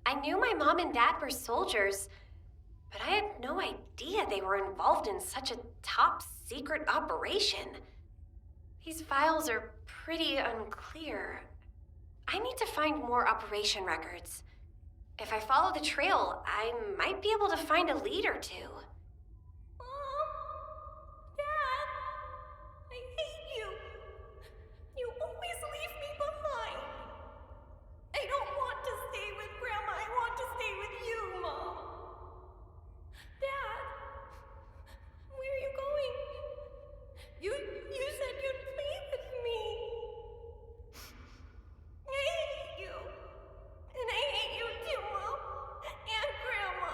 I knew my mom and dad were soldiers, but I had no idea they were involved in such a top secret operation. These files are pretty unclear. I need to find more operation records. If I follow the trail, I might be able to find a lead or two. Mom? Dad? I hate you. You always leave me behind. I don't want to stay with Grandma. I want to stay with you, Mom. Dad, where are you going? You said you'd play with me. I hate you. And I hate you too, Mom. And Grandma.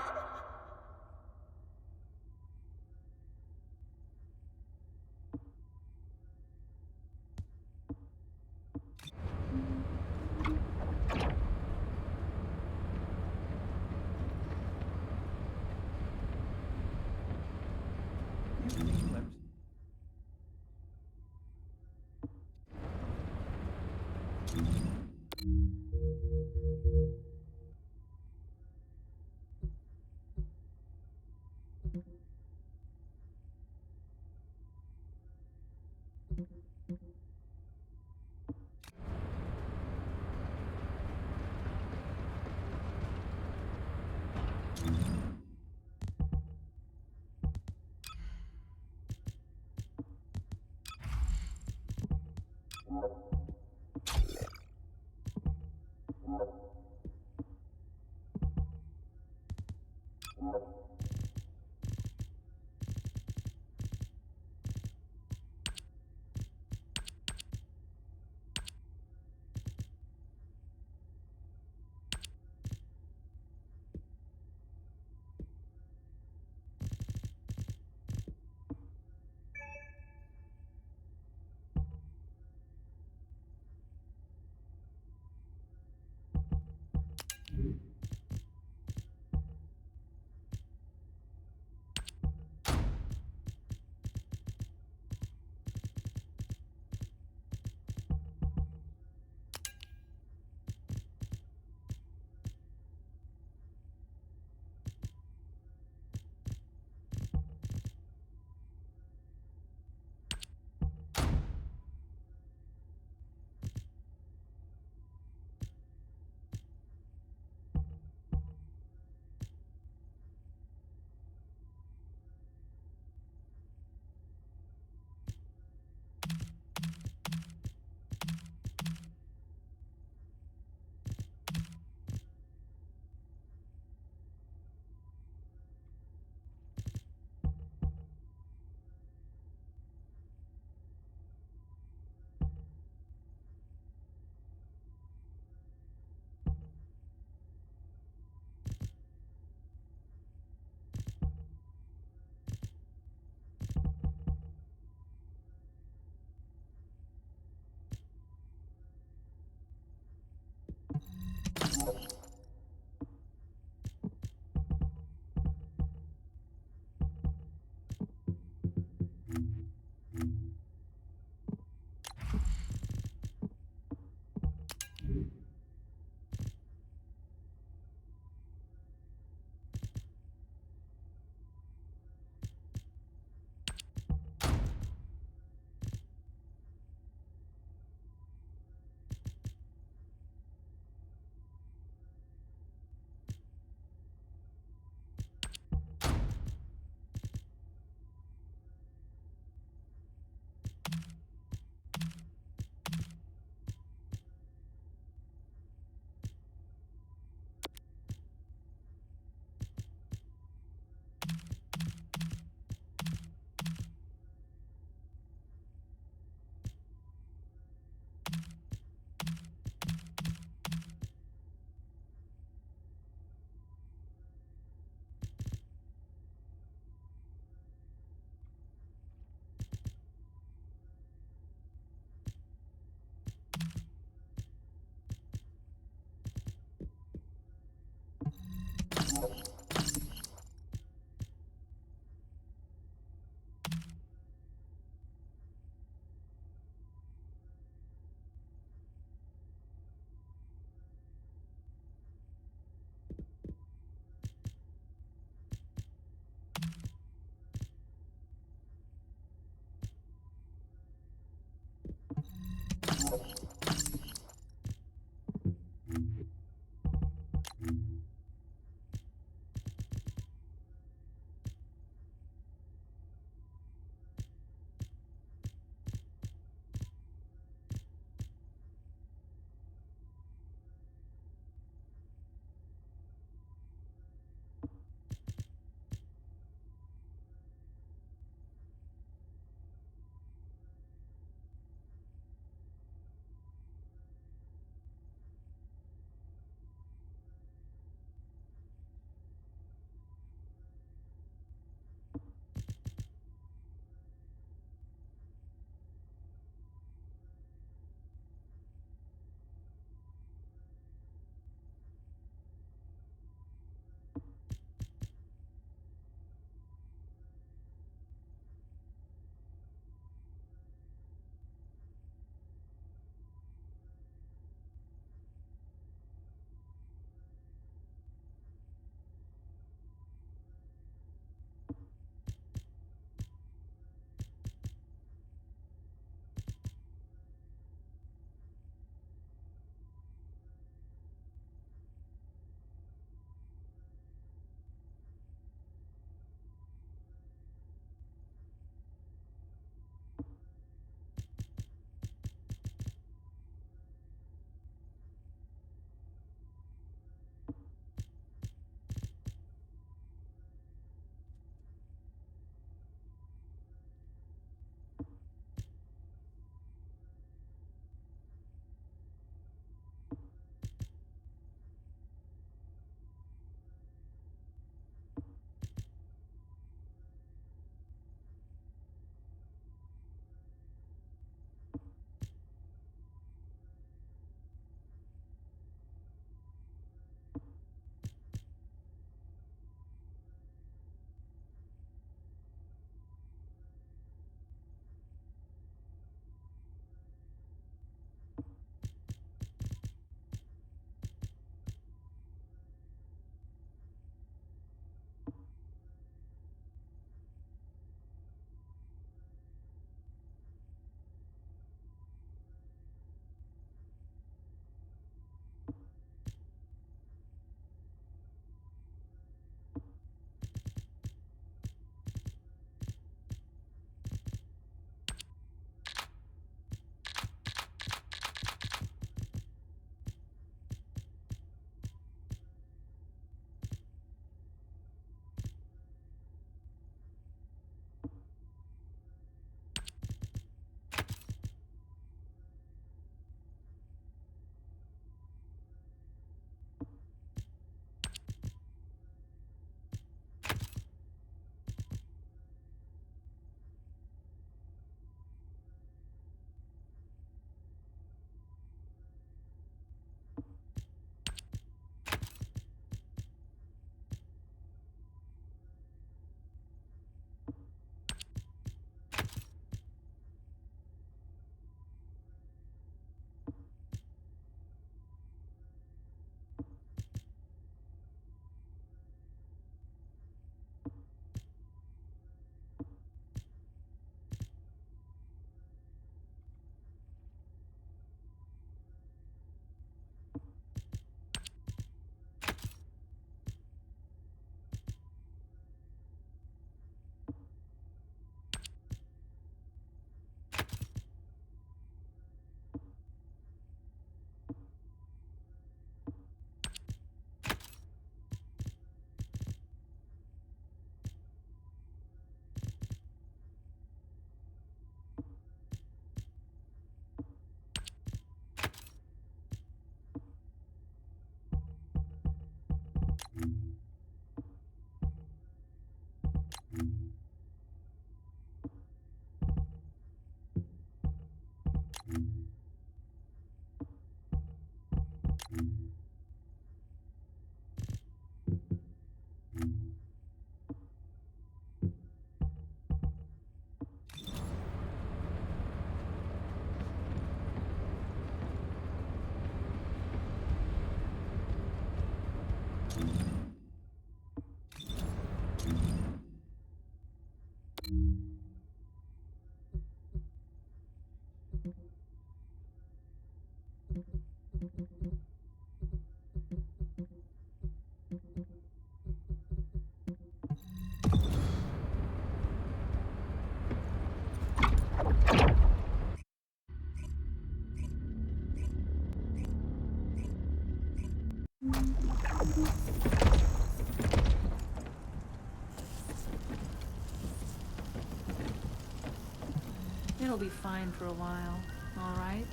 It'll be fine for a while, all right?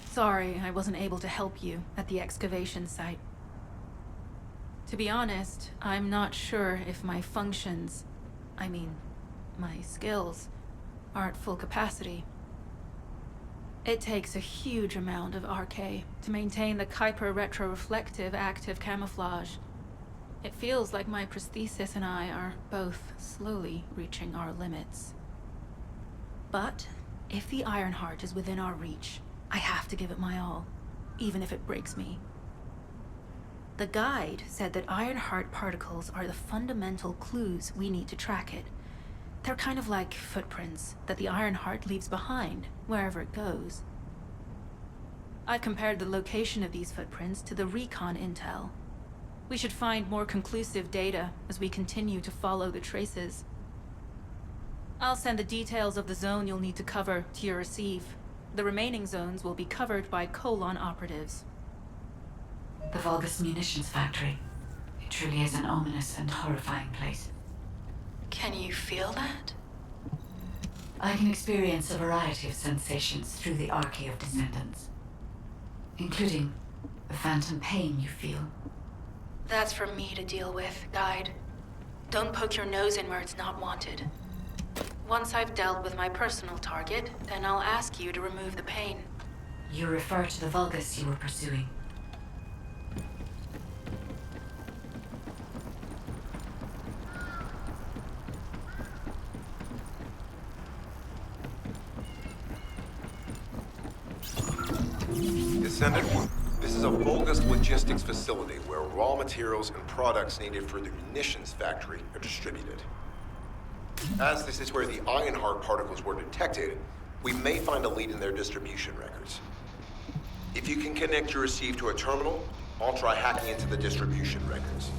Sorry I wasn't able to help you at the excavation site. To be honest, I'm not sure if my functions, my skills, are at full capacity. It takes a huge amount of RK to maintain the Kyper retroreflective active camouflage. It feels like my prosthesis and I are both slowly reaching our limits. But if the Ironheart is within our reach, I have to give it my all, even if it breaks me. The guide said that Ironheart particles are the fundamental clues we need to track it. They're kind of like footprints that the Ironheart leaves behind, wherever it goes. I've compared the location of these footprints to the recon intel. We should find more conclusive data as we continue to follow the traces. I'll send the details of the zone you'll need to cover to your receive. The remaining zones will be covered by Colon operatives. The Vulgus munitions factory. It truly is an ominous and horrifying place. Can you feel that? I can experience a variety of sensations through the archy of Descendants, including the phantom pain you feel. That's for me to deal with, Guide. Don't poke your nose in where it's not wanted. Once I've dealt with my personal target, then I'll ask you to remove the pain. You refer to the Vulgus you were pursuing. Descendant, this is a Vulgus logistics facility where raw materials and products needed for the munitions factory are distributed. As this is where the Ironheart particles were detected, we may find a lead in their distribution records. If you can connect your receive to a terminal, I'll try hacking into the distribution records.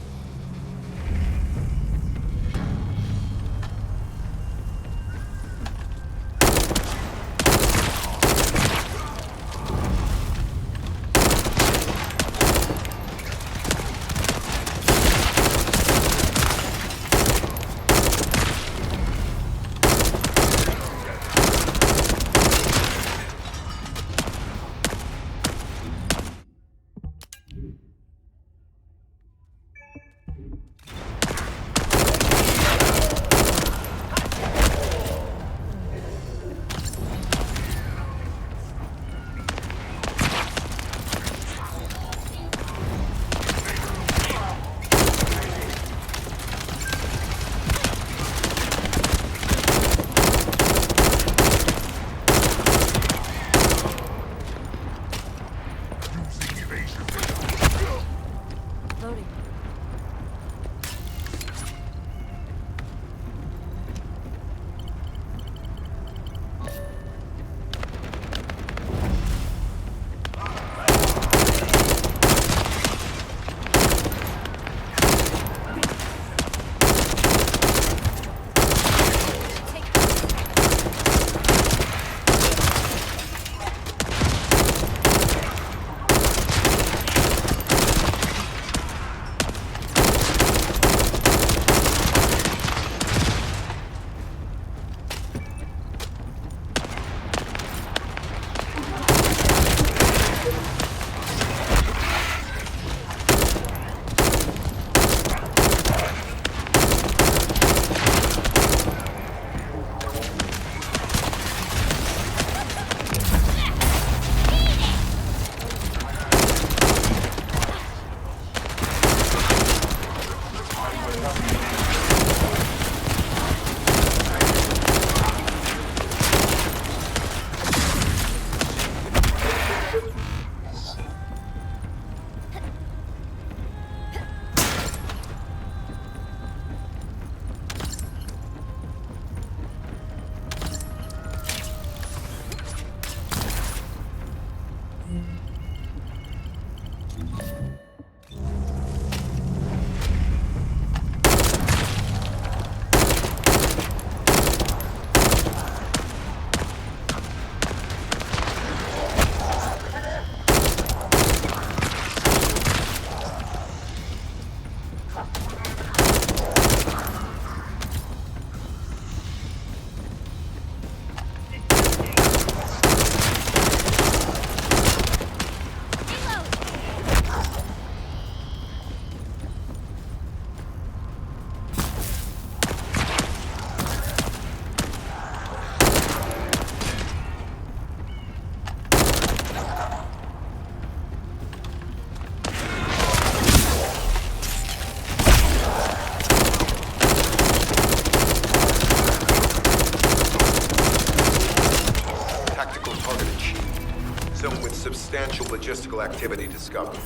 potential logistical activity discovered.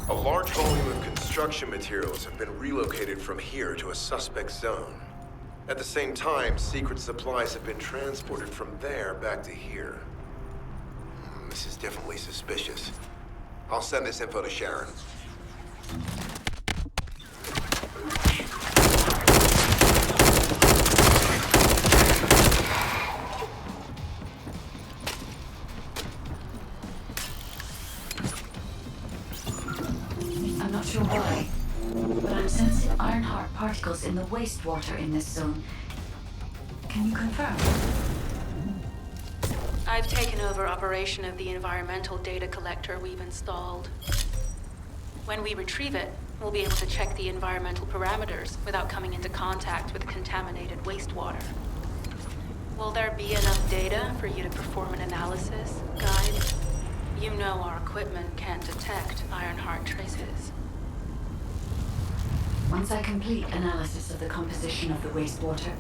A large volume of construction materials have been relocated from here to a suspect zone. At the same time, secret supplies have been transported from there back to here. This is definitely suspicious. I'll send this info to Sharon. I'm not sure why, but I'm sensing Ironheart particles in the wastewater in this zone. Can you confirm? I've taken over operation of the environmental data collector we've installed. When we retrieve it, we'll be able to check the environmental parameters without coming into contact with contaminated wastewater. Will there be enough data for you to perform an analysis, Guide? You know our equipment can't detect Ironheart traces. Once I complete analysis of the composition of the wastewater,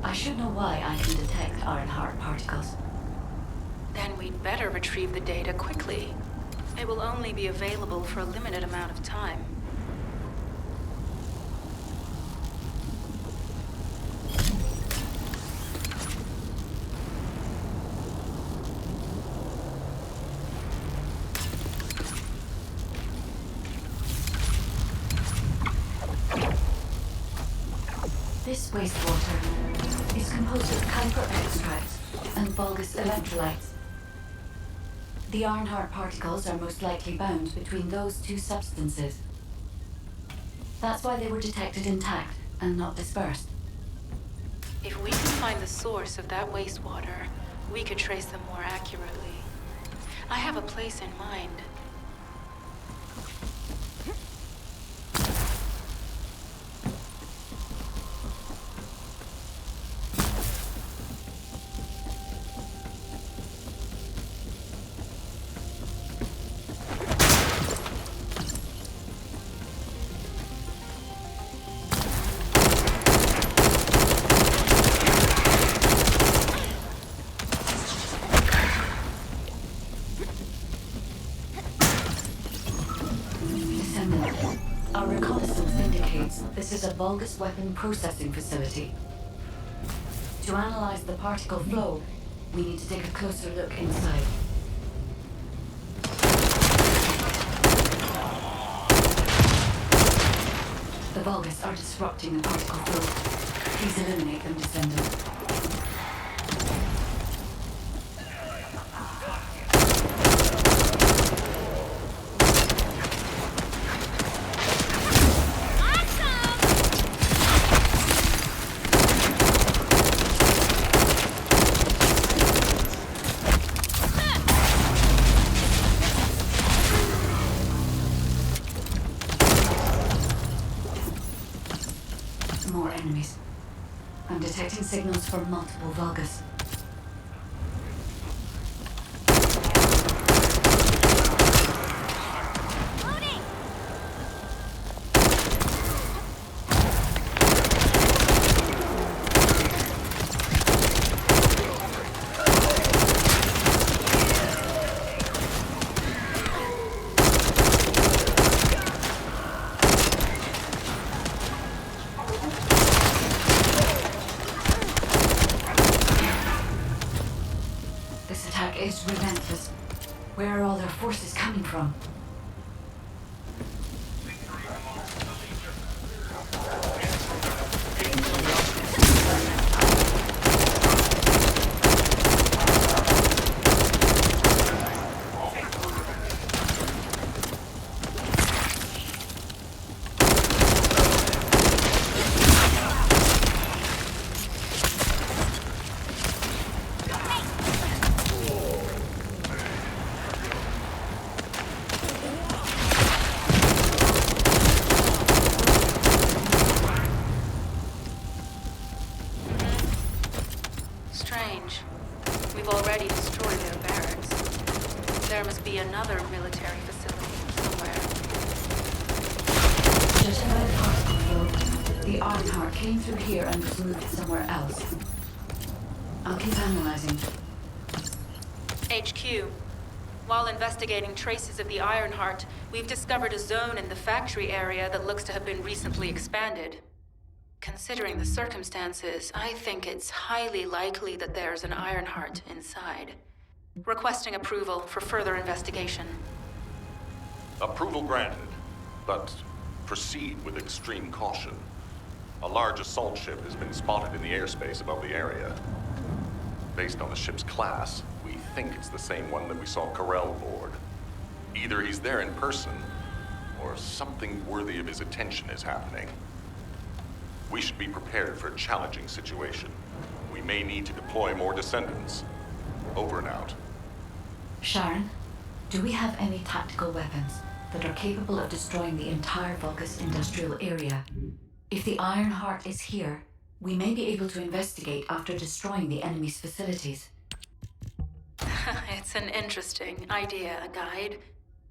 I should know why I can detect Ironheart particles. Then we'd better retrieve the data quickly. It will only be available for a limited amount of time. This wastewater is composed of Kyper extracts and Vulgus electrolytes. The Ironheart particles are most likely bound between those two substances. That's why they were detected intact and not dispersed. If we can find the source of that wastewater, we could trace them more accurately. I have a place in mind. Our reconnaissance indicates this is a Vulgus weapon processing facility. To analyze the particle flow, we need to take a closer look inside. The Vulgus are disrupting the particle flow. Please eliminate them, Descendant. More enemies. I'm detecting signals from multiple Vulgus. This attack is relentless. Where are all their forces coming from? Strange. We've already destroyed their barracks. There must be another military facility somewhere. Judging by the particle flow, the Ironheart came through here and was moved somewhere else. I'll keep analyzing. HQ. While investigating traces of the Ironheart, we've discovered a zone in the factory area that looks to have been recently expanded. Considering the circumstances, I think it's highly likely that there's an Ironheart inside. Requesting approval for further investigation. Approval granted, but proceed with extreme caution. A large assault ship has been spotted in the airspace above the area. Based on the ship's class, we think it's the same one that we saw Carell board. Either he's there in person, or something worthy of his attention is happening. We should be prepared for a challenging situation. We may need to deploy more Descendants. Over and out. Sharon, do we have any tactical weapons that are capable of destroying the entire Vulgus industrial area? If the Ironheart is here, we may be able to investigate after destroying the enemy's facilities. It's an interesting idea, Guide.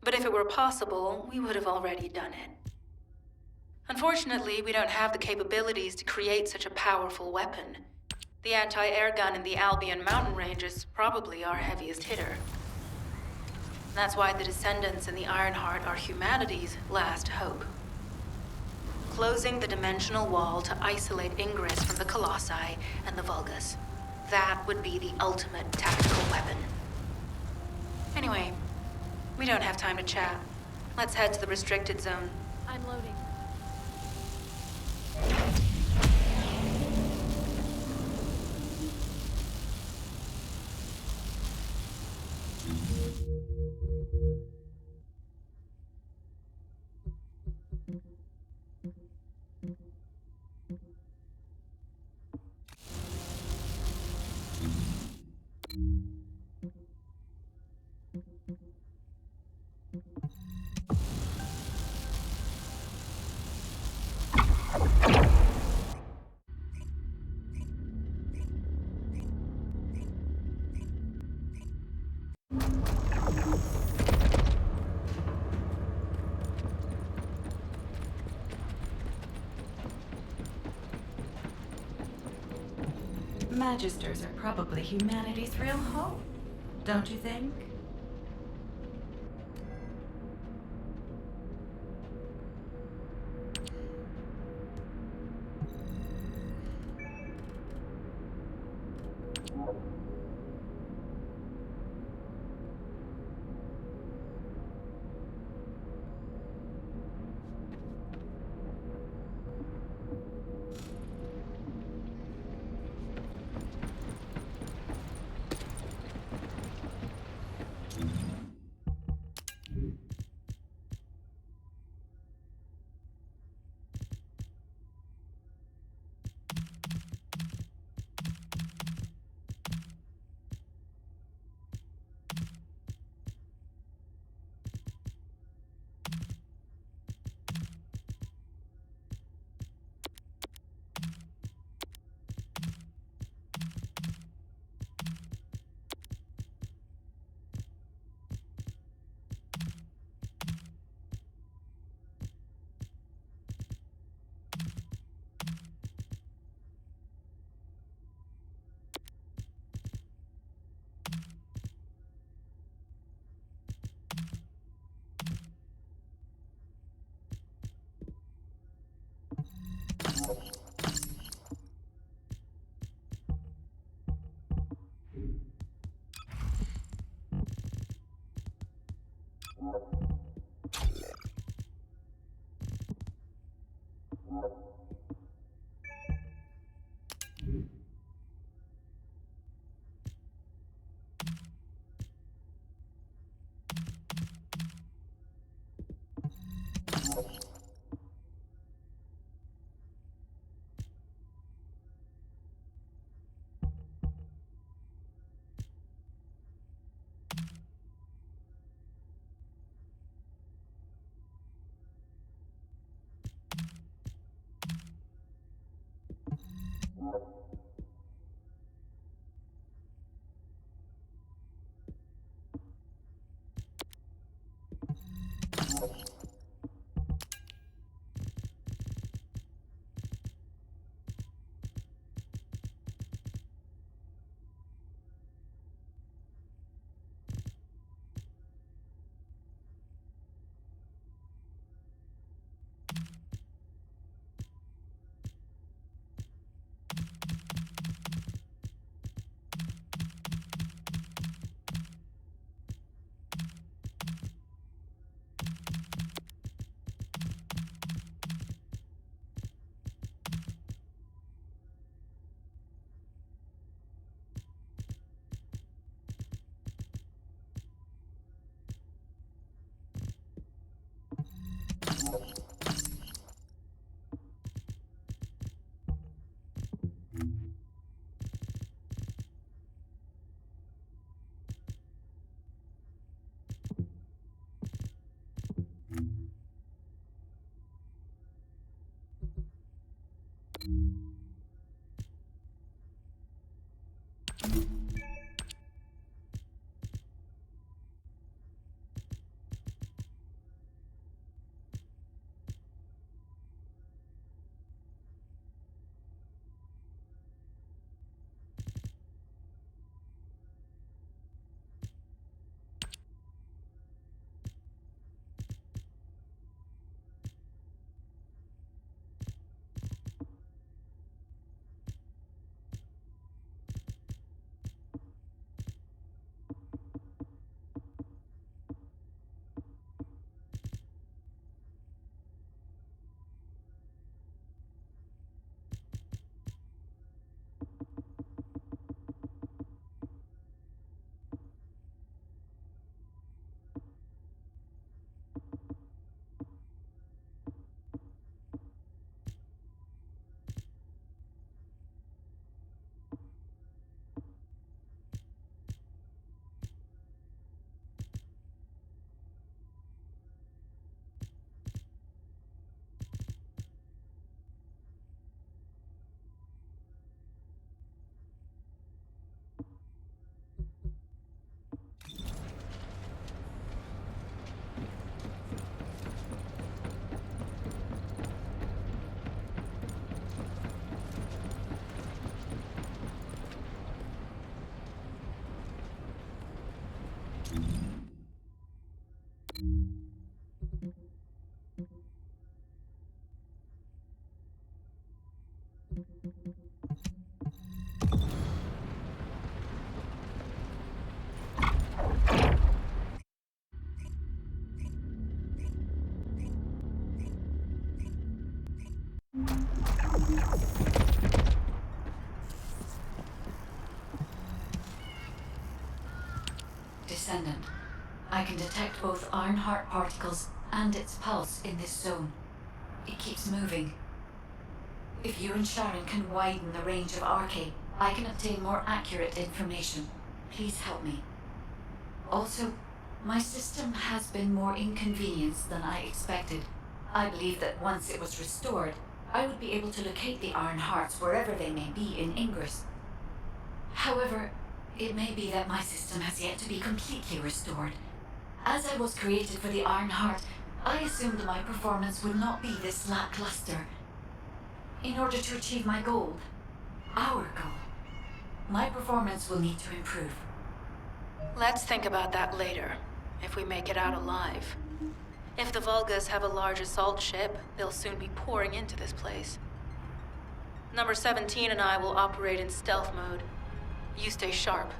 But if it were possible, we would have already done it. Unfortunately, we don't have the capabilities to create such a powerful weapon. The anti-air gun in the Albion mountain range is probably our heaviest hitter. That's why the Descendants and the Ironheart are humanity's last hope. Closing the dimensional wall to isolate ingress from the Colossi and the Vulgus. That would be the ultimate tactical weapon. Anyway, we don't have time to chat. Let's head to the restricted zone. I'm loading. Magisters are probably humanity's real home, don't you think? Descendant, I can detect both Ironheart particles and its pulse in this zone. It keeps moving. If you and Sharon can widen the range of Arche, I can obtain more accurate information. Please help me. Also, my system has been more inconvenienced than I expected. I believe that once it was restored, I would be able to locate the Iron Hearts wherever they may be in Ingress. However, it may be that my system has yet to be completely restored. As I was created for the Iron Heart, I assumed my performance would not be this lackluster. In order to achieve my goal, our goal, my performance will need to improve. Let's think about that later, if we make it out alive. If the Vulgas have a large assault ship, they'll soon be pouring into this place. Number 17 and I will operate in stealth mode. You stay sharp.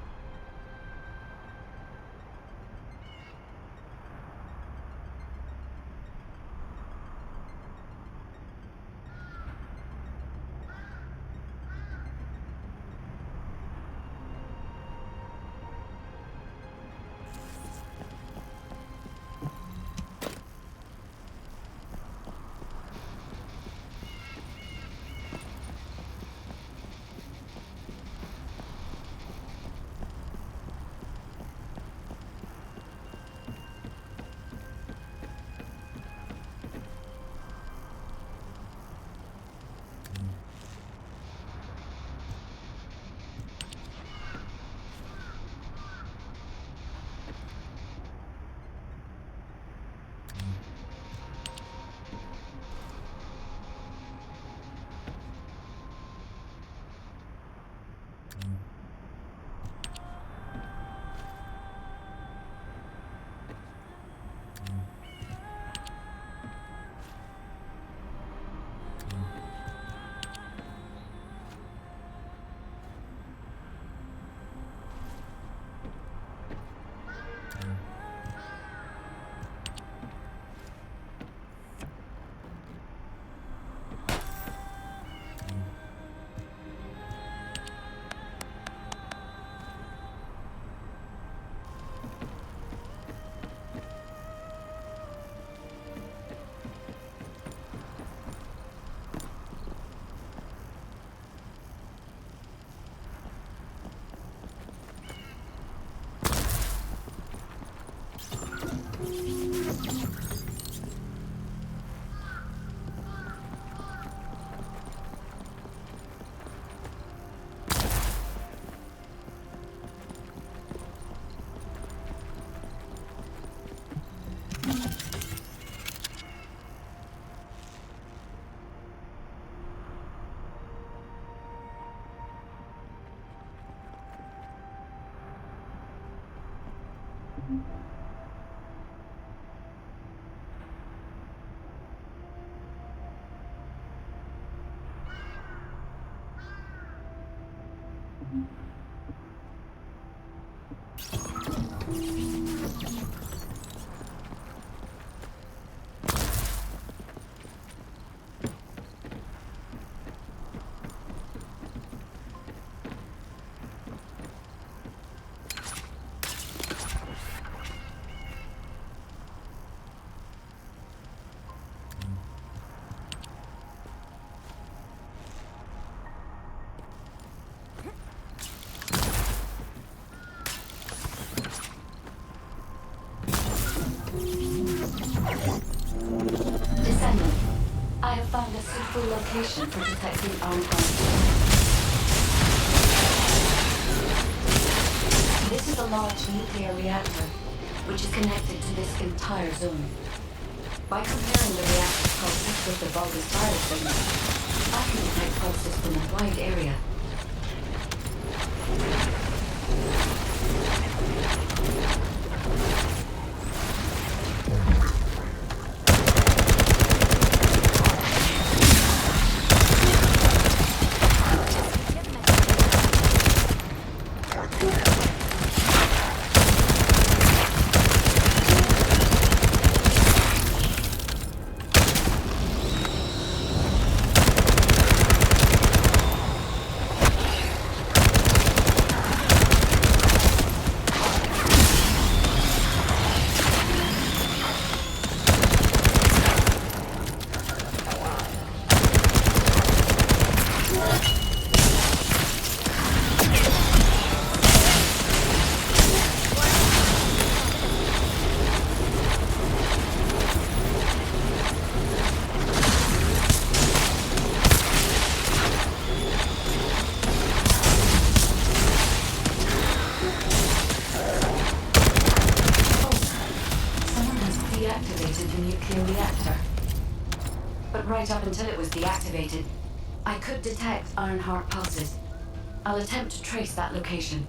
Descendant, I have found a suitable location for detecting armed guards. This is a large nuclear reactor, which is connected to this entire zone. By comparing the reactor's pulses with the Vulgus virus signal, I can detect pulses from a wide area. activated the nuclear reactor. But right up until it was deactivated, I could detect Ironheart pulses. I'll attempt to trace that location.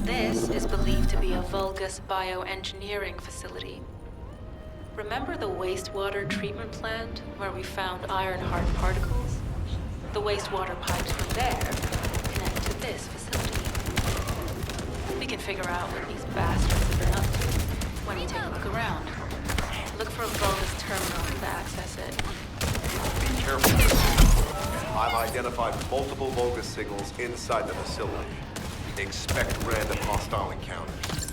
This is believed to be a Vulgus bioengineering facility. Remember the wastewater treatment plant where we found Ironheart particles? The wastewater pipes from there connect to this facility. We can figure out what these bastards have been up to when we take a look around. Look for a Vulgus terminal to access it. Be careful. I've identified multiple Vulgus signals inside the facility. Expect random hostile encounters.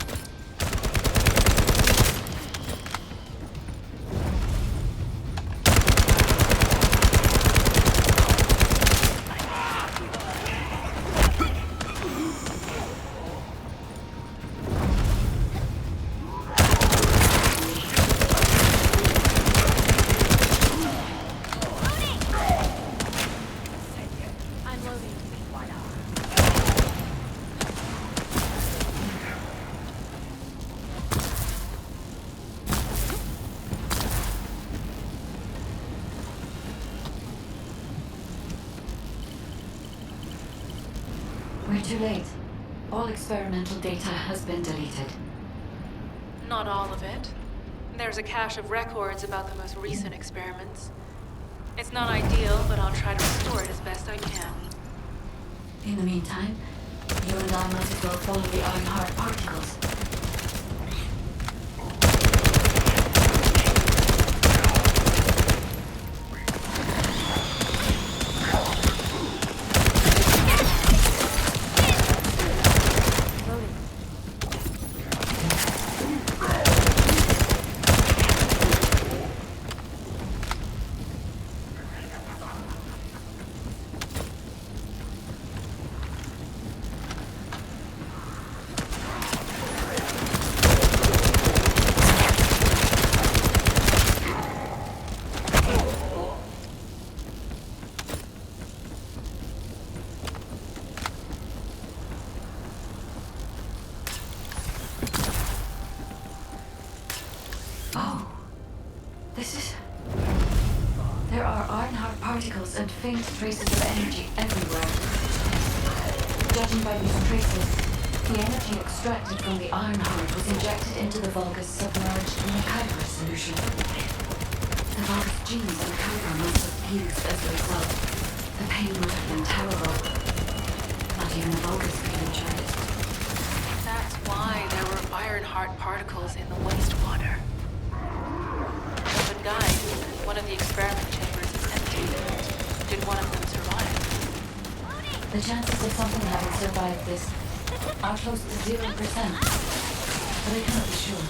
I'm loading. We're too late. All experimental data has been deleted. Not all of it. There's a cache of records about the most recent experiments. It's not ideal, but I'll try to restore it as best I can. In the meantime, you and I might as well follow the Ironheart particles. particles and faint traces of energy everywhere. Judging by these traces, the energy extracted from the Ironheart was injected into the Vulgus submerged in the Kyper solution. The Vulgus genes and Kyper must have fused as a result. The pain would have been terrible. Not even the Vulgus could endure it. That's why there were Ironheart particles in the Wastewater. But guys, one of the experiment chambers is empty. Did one of them survive? The chances of something having survived this are close to 0%, but I cannot be sure.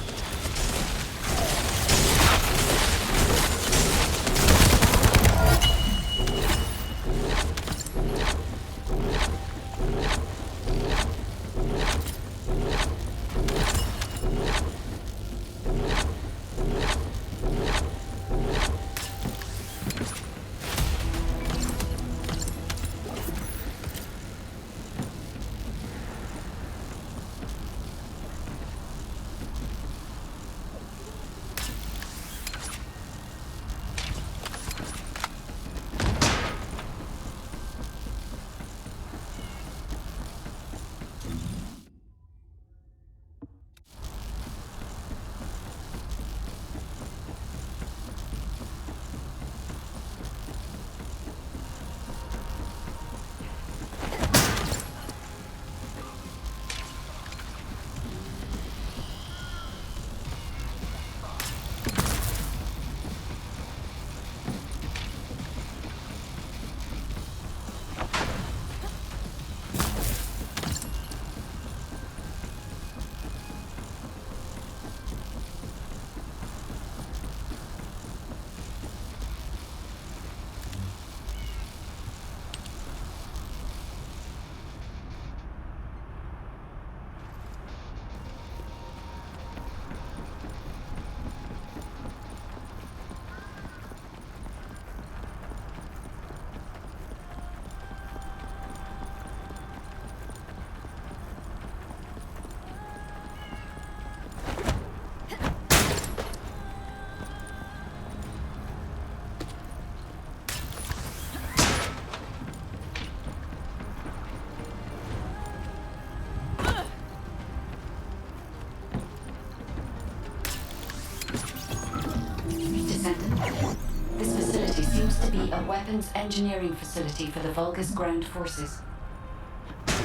This facility seems to be a weapons engineering facility for the Vulgus ground forces.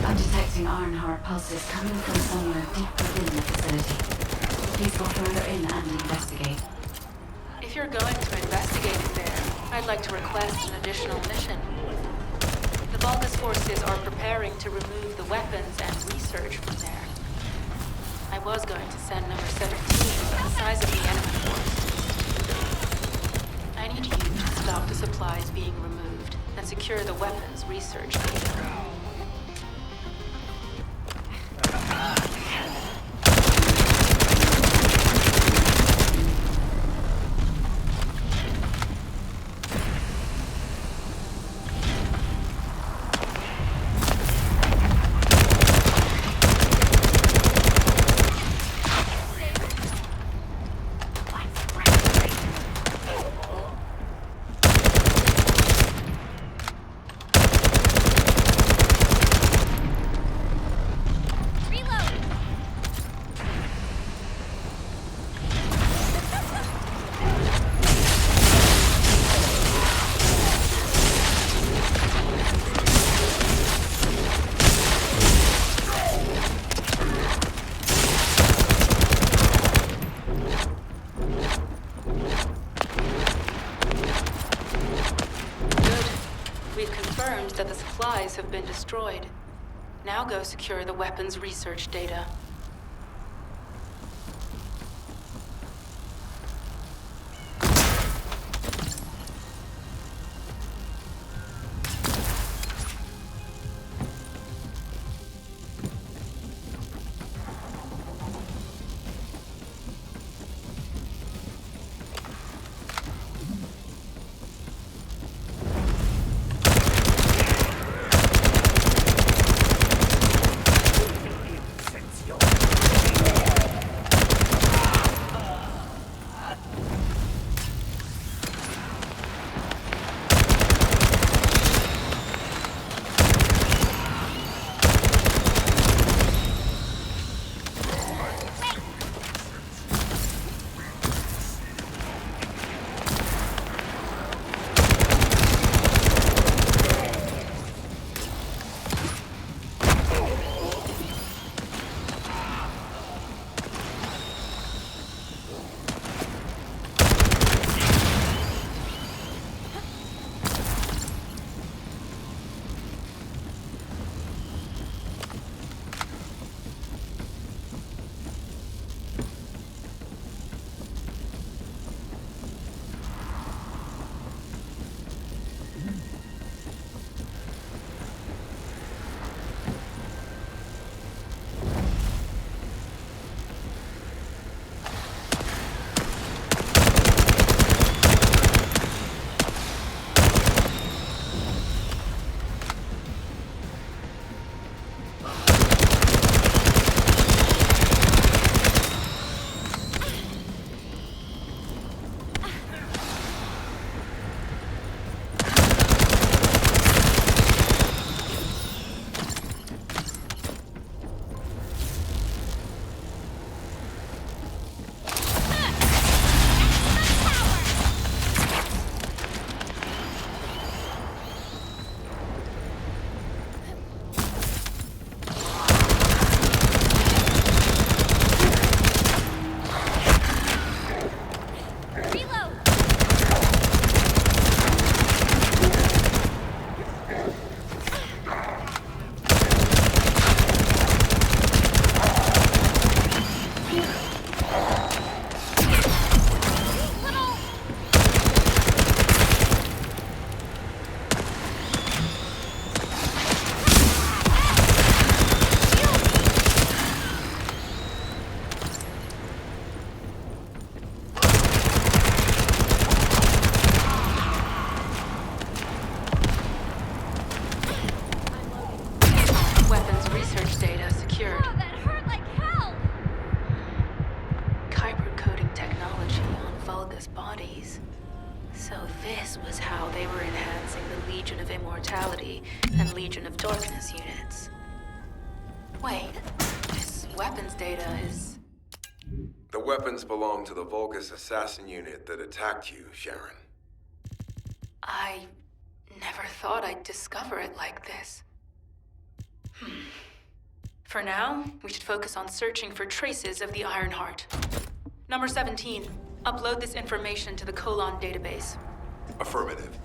I'm detecting Ironheart pulses coming from somewhere deep within the facility. Please go further in and investigate. If you're going to investigate it there, I'd like to request an additional mission. The Vulgus forces are preparing to remove the weapons and research from there. I was going to send number 17, but the size of the enemy force. I need you to stop the supplies being removed and secure the weapons research data. been destroyed. Now go secure the weapons research data. And Legion of Darkness units. Wait, this weapons data is... The weapons belong to the Vulgus assassin unit that attacked you, Sharon. I never thought I'd discover it like this. For now, we should focus on searching for traces of the Ironheart. Number 17, upload this information to the Colon database. Affirmative.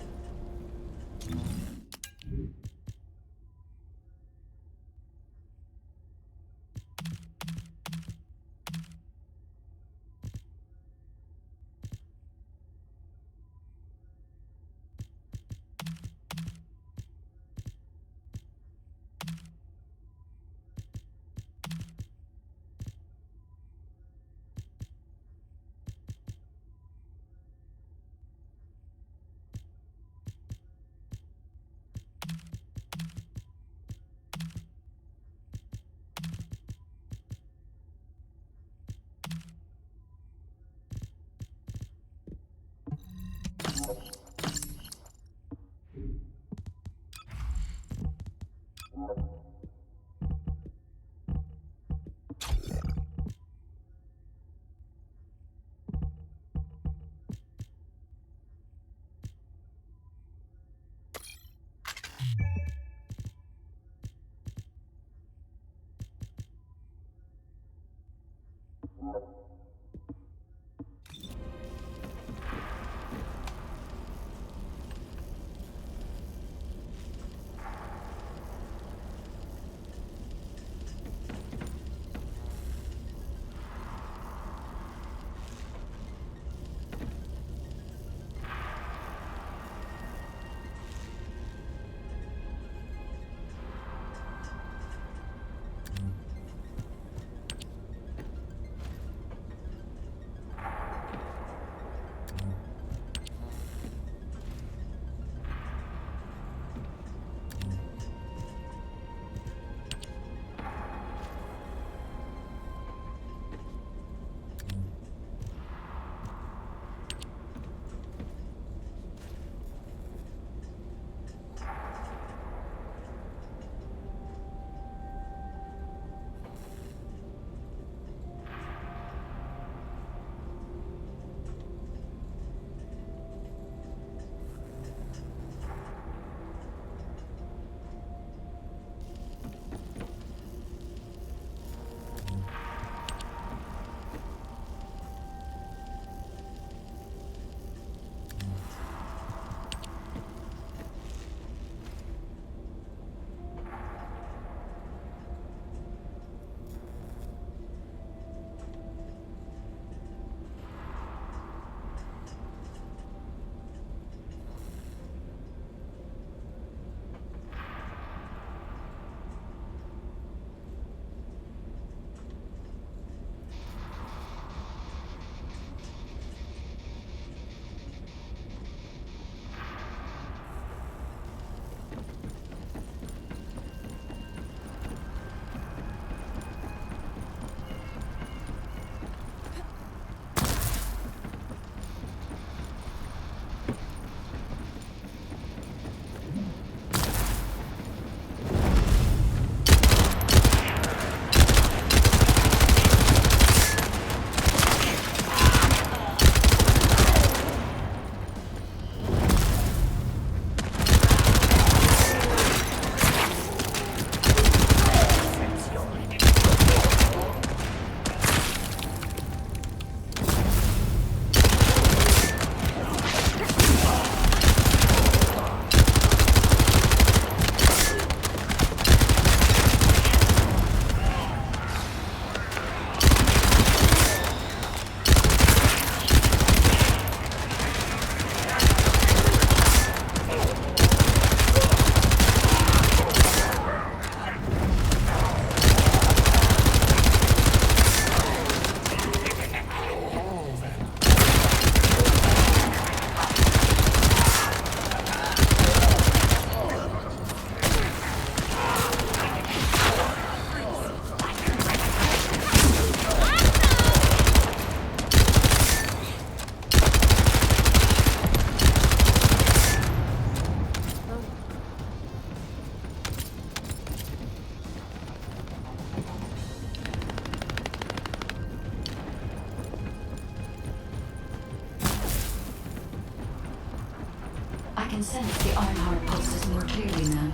can sense the Ironheart pulses more clearly now.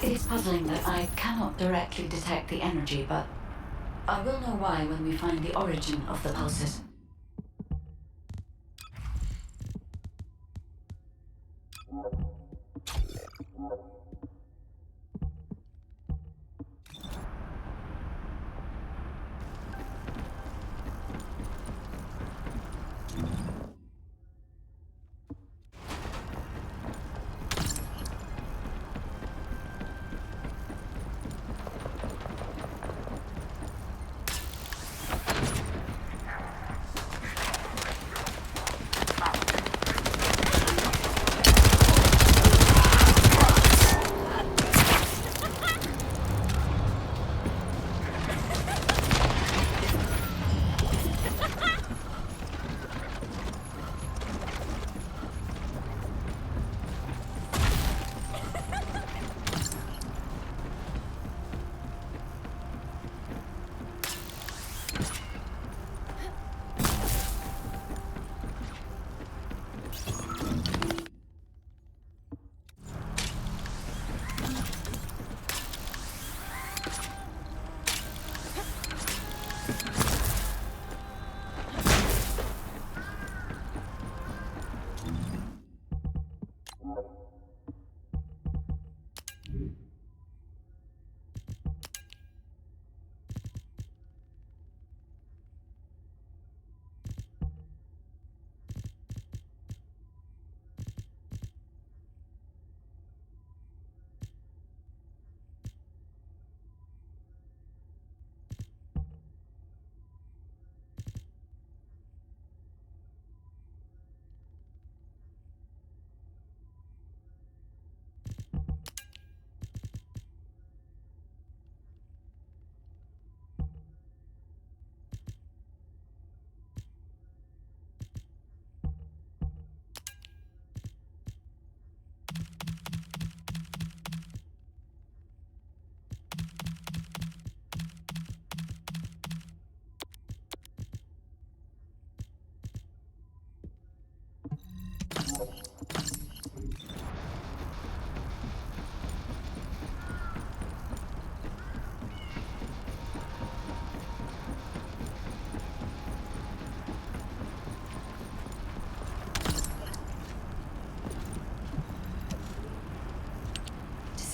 It is puzzling that I cannot directly detect the energy, but I will know why when we find the origin of the pulses.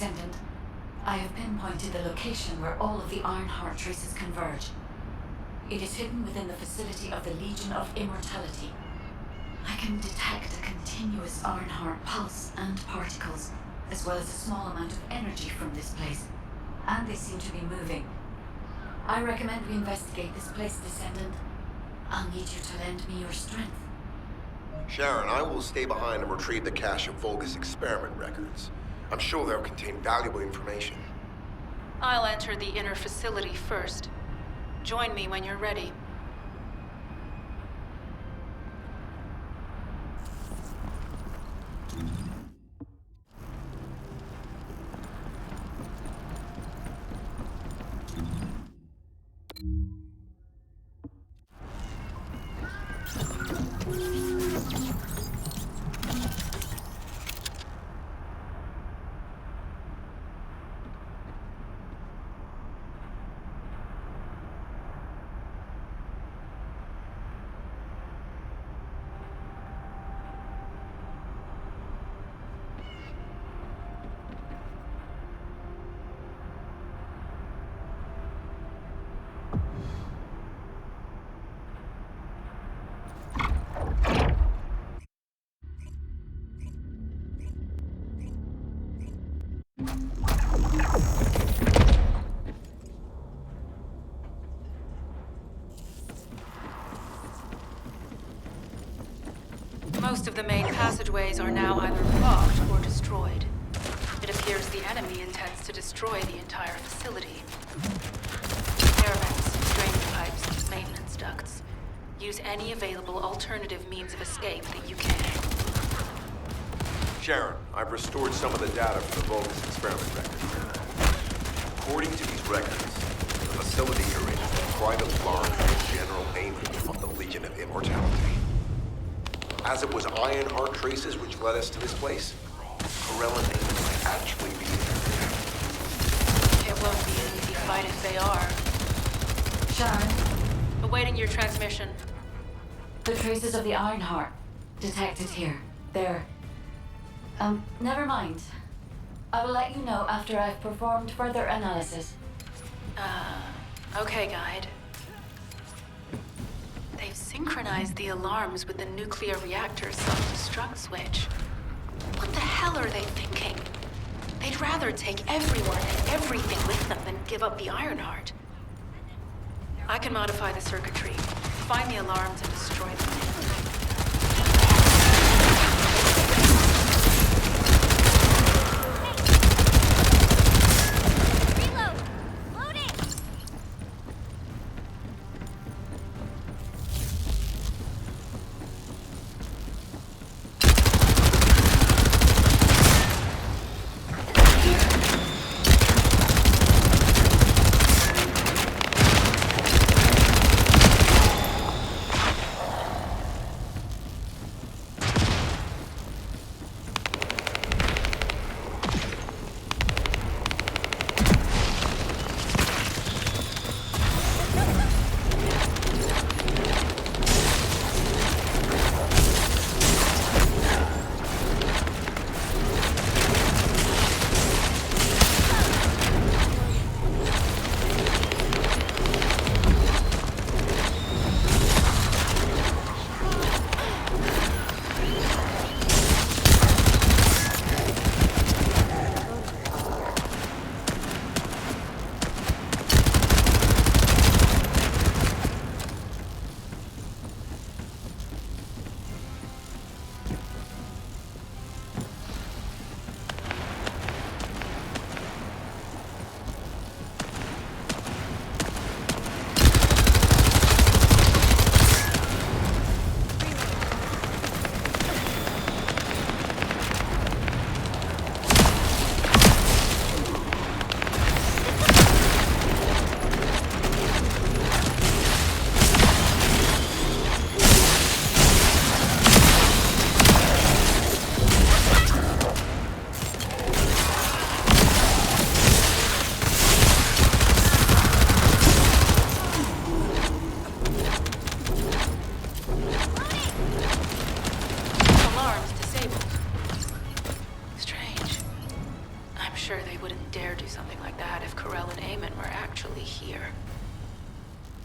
Descendant, I have pinpointed the location where all of the Ironheart traces converge. It is hidden within the facility of the Legion of Immortality. I can detect a continuous Ironheart pulse and particles, as well as a small amount of energy from this place, and they seem to be moving. I recommend we investigate this place, Descendant. I'll need you to lend me your strength. Sharon, I will stay behind and retrieve the cache of Vulgus experiment records. I'm sure they'll contain valuable information. I'll enter the inner facility first. Join me when you're ready. Most of the main passageways are now either blocked or destroyed. It appears the enemy intends to destroy the entire facility. Air vents, drainage pipes, maintenance ducts. Use any available alternative means of escape that you can. Sharon, I've restored some of the data from the Vulgus experiment records. According to these records, the facility you're in is a private large general aiming of the Legion of Immortality. As it was Ironheart traces which led us to this place, Corella might actually be there. It won't be an easy fight if they are. Sharon, Awaiting your transmission. the traces of the Ironheart detected here. They're... never mind. I will let you know after I've performed further analysis. Okay, Guide. They've synchronized the alarms with the nuclear reactor's self-destruct switch. What the hell are they thinking? They'd rather take everyone and everything with them than give up the Ironheart. I can modify the circuitry, find the alarms and destroy them.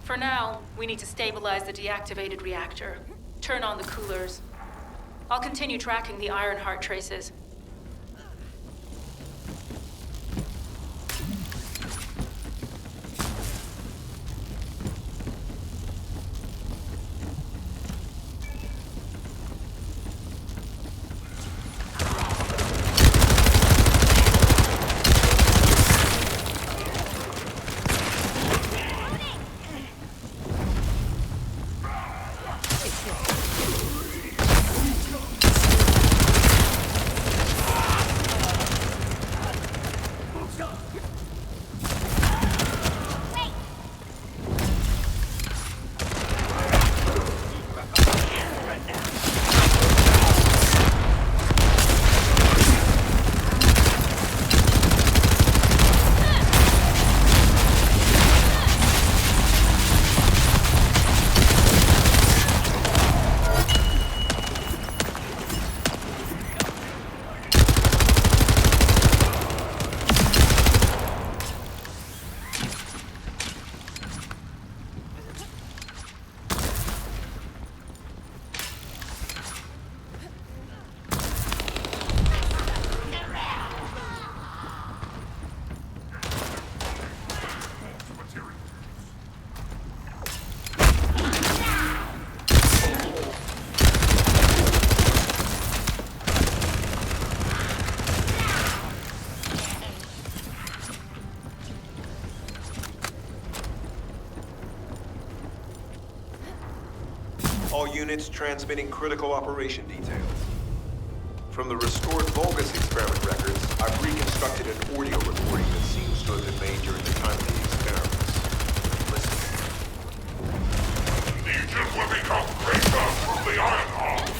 For now, we need to stabilize the deactivated reactor. Turn on the coolers. I'll continue tracking the Ironheart traces. All units transmitting critical operation details. From the restored Vulgus experiment records, I've reconstructed an audio recording that seems to have been made during the time of the experiments. Listen. Legion will become greater through the Ironheart.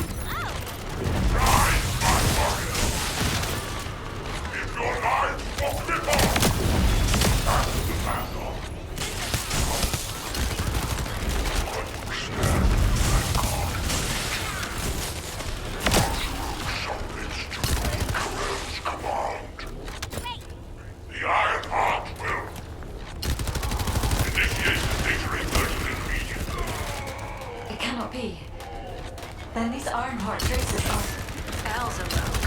Ironheart traces are... Al's a rogue.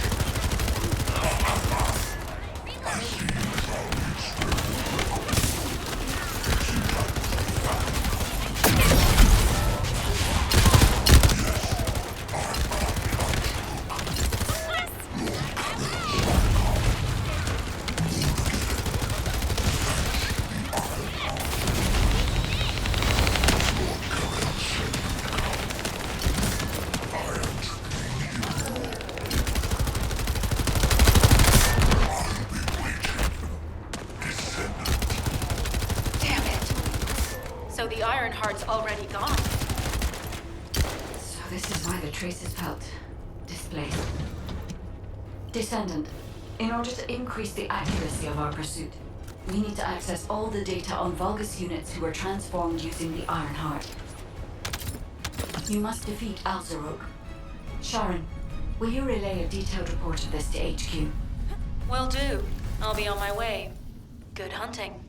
So the Ironheart's already gone. So this is why the traces felt displaced. Descendant, in order to increase the accuracy of our pursuit, we need to access all the data on Vulgus units who were transformed using the Ironheart. You must defeat Alzarok. Sharon, will you relay a detailed report of this to HQ? Will do. I'll be on my way. Good hunting.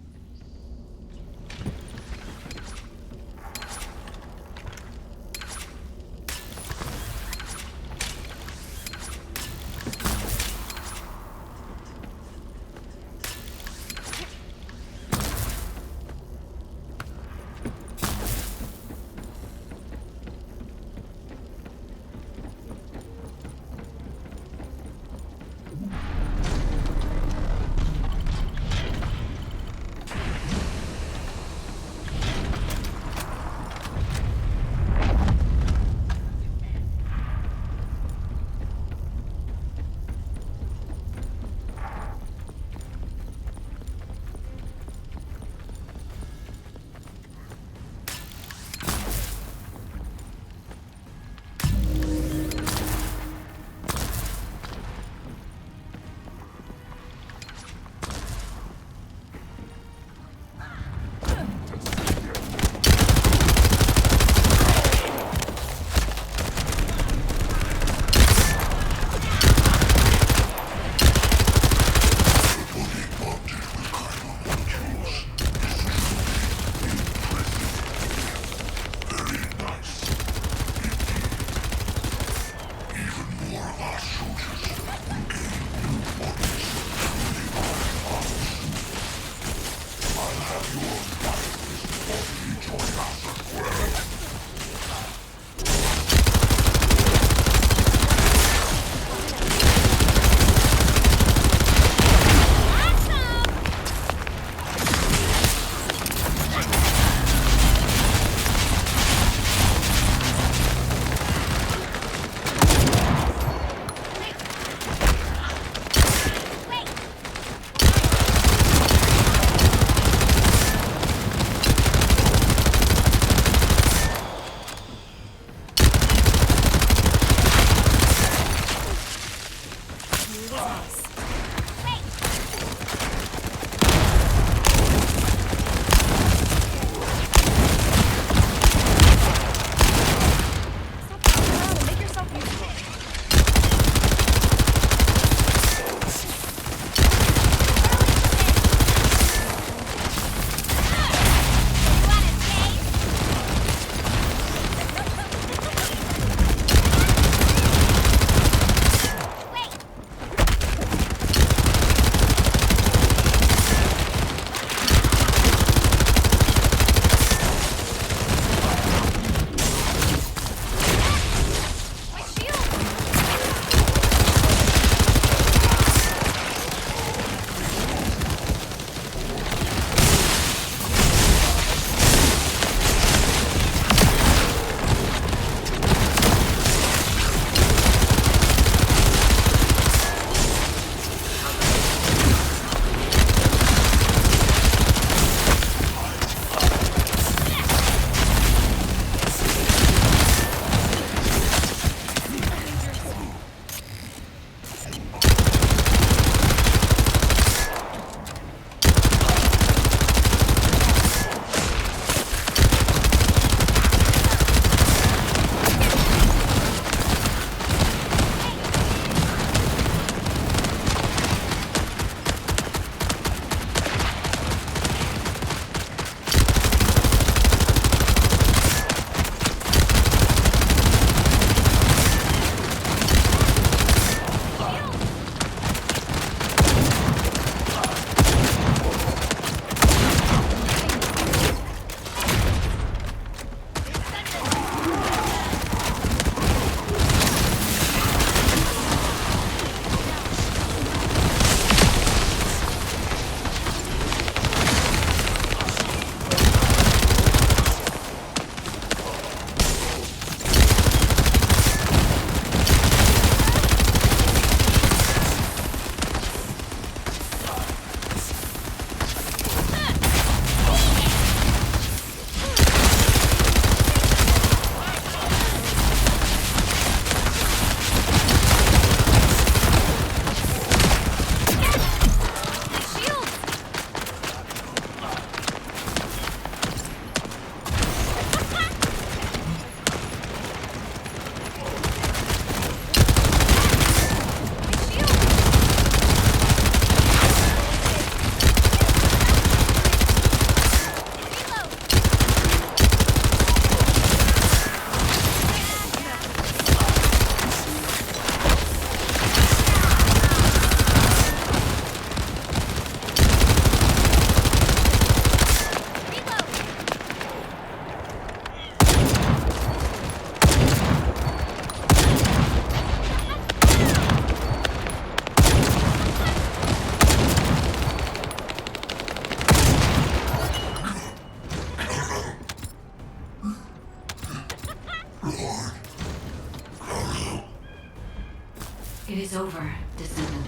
is over, Descendant.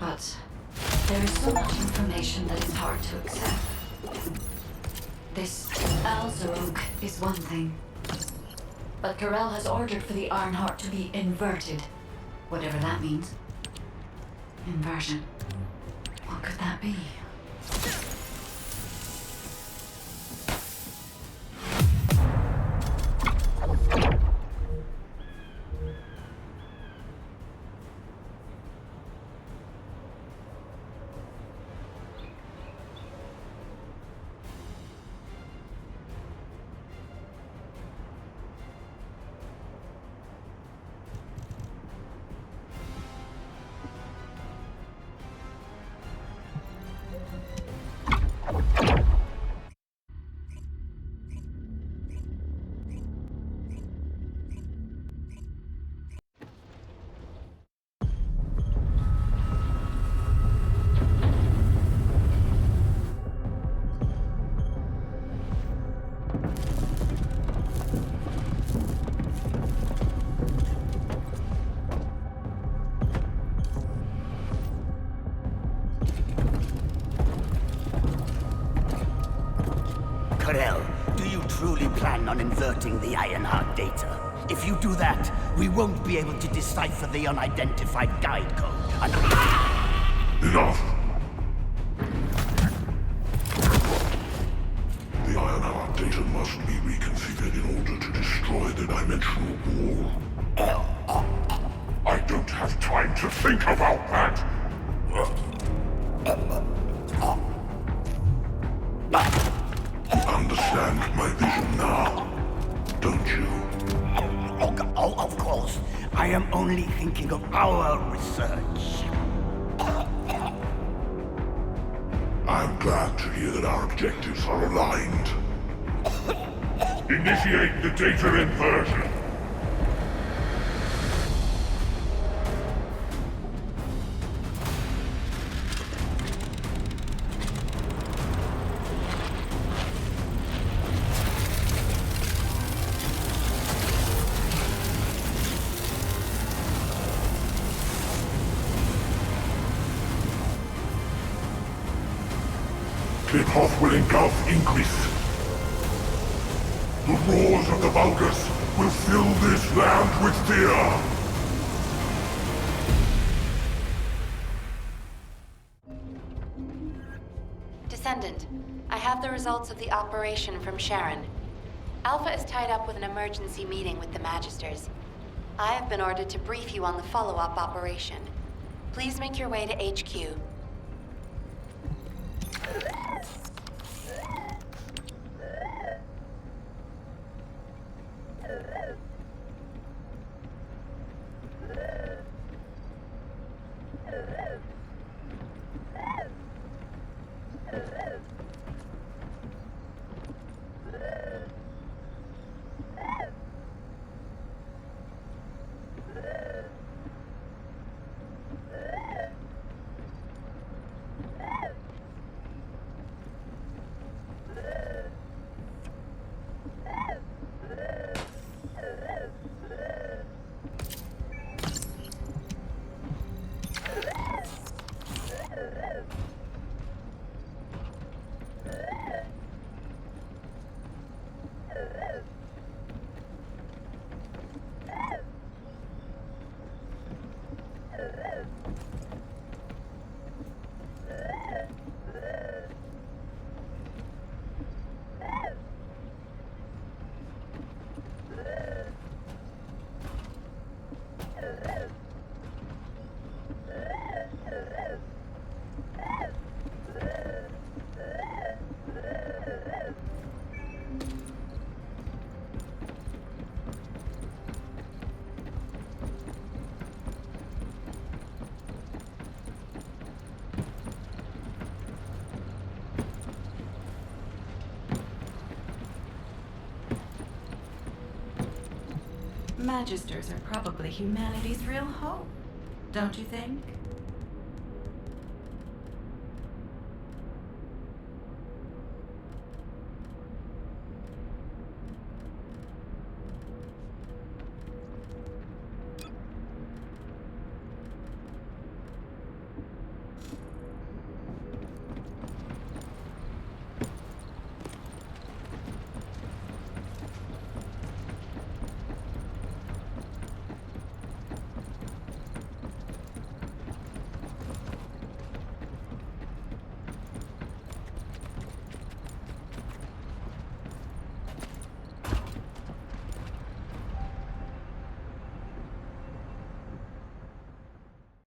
But there is so much information that is hard to accept. This Al-Zaruk is one thing. But Karel has ordered for the Ironheart to be inverted. Whatever that means. Inversion. What could that be? Karel, do you truly plan on inverting the Ironheart data? If you do that, we won't be able to decipher the unidentified guide code. Enough! The Ironheart data must be reconfigured in order to destroy the dimensional wall. I don't have time to think about that! Understand my vision now, don't you? Oh, of course. I am only thinking of our research. I'm glad to hear that our objectives are aligned. Initiate the data inversion. Clip-off will engulf Increase. The roars of the Vulgus will fill this land with fear. Descendant, I have the results of the operation from Sharon. Alpha is tied up with an emergency meeting with the Magisters. I have been ordered to brief you on the follow-up operation. Please make your way to HQ. Magisters are probably humanity's real hope, don't you think?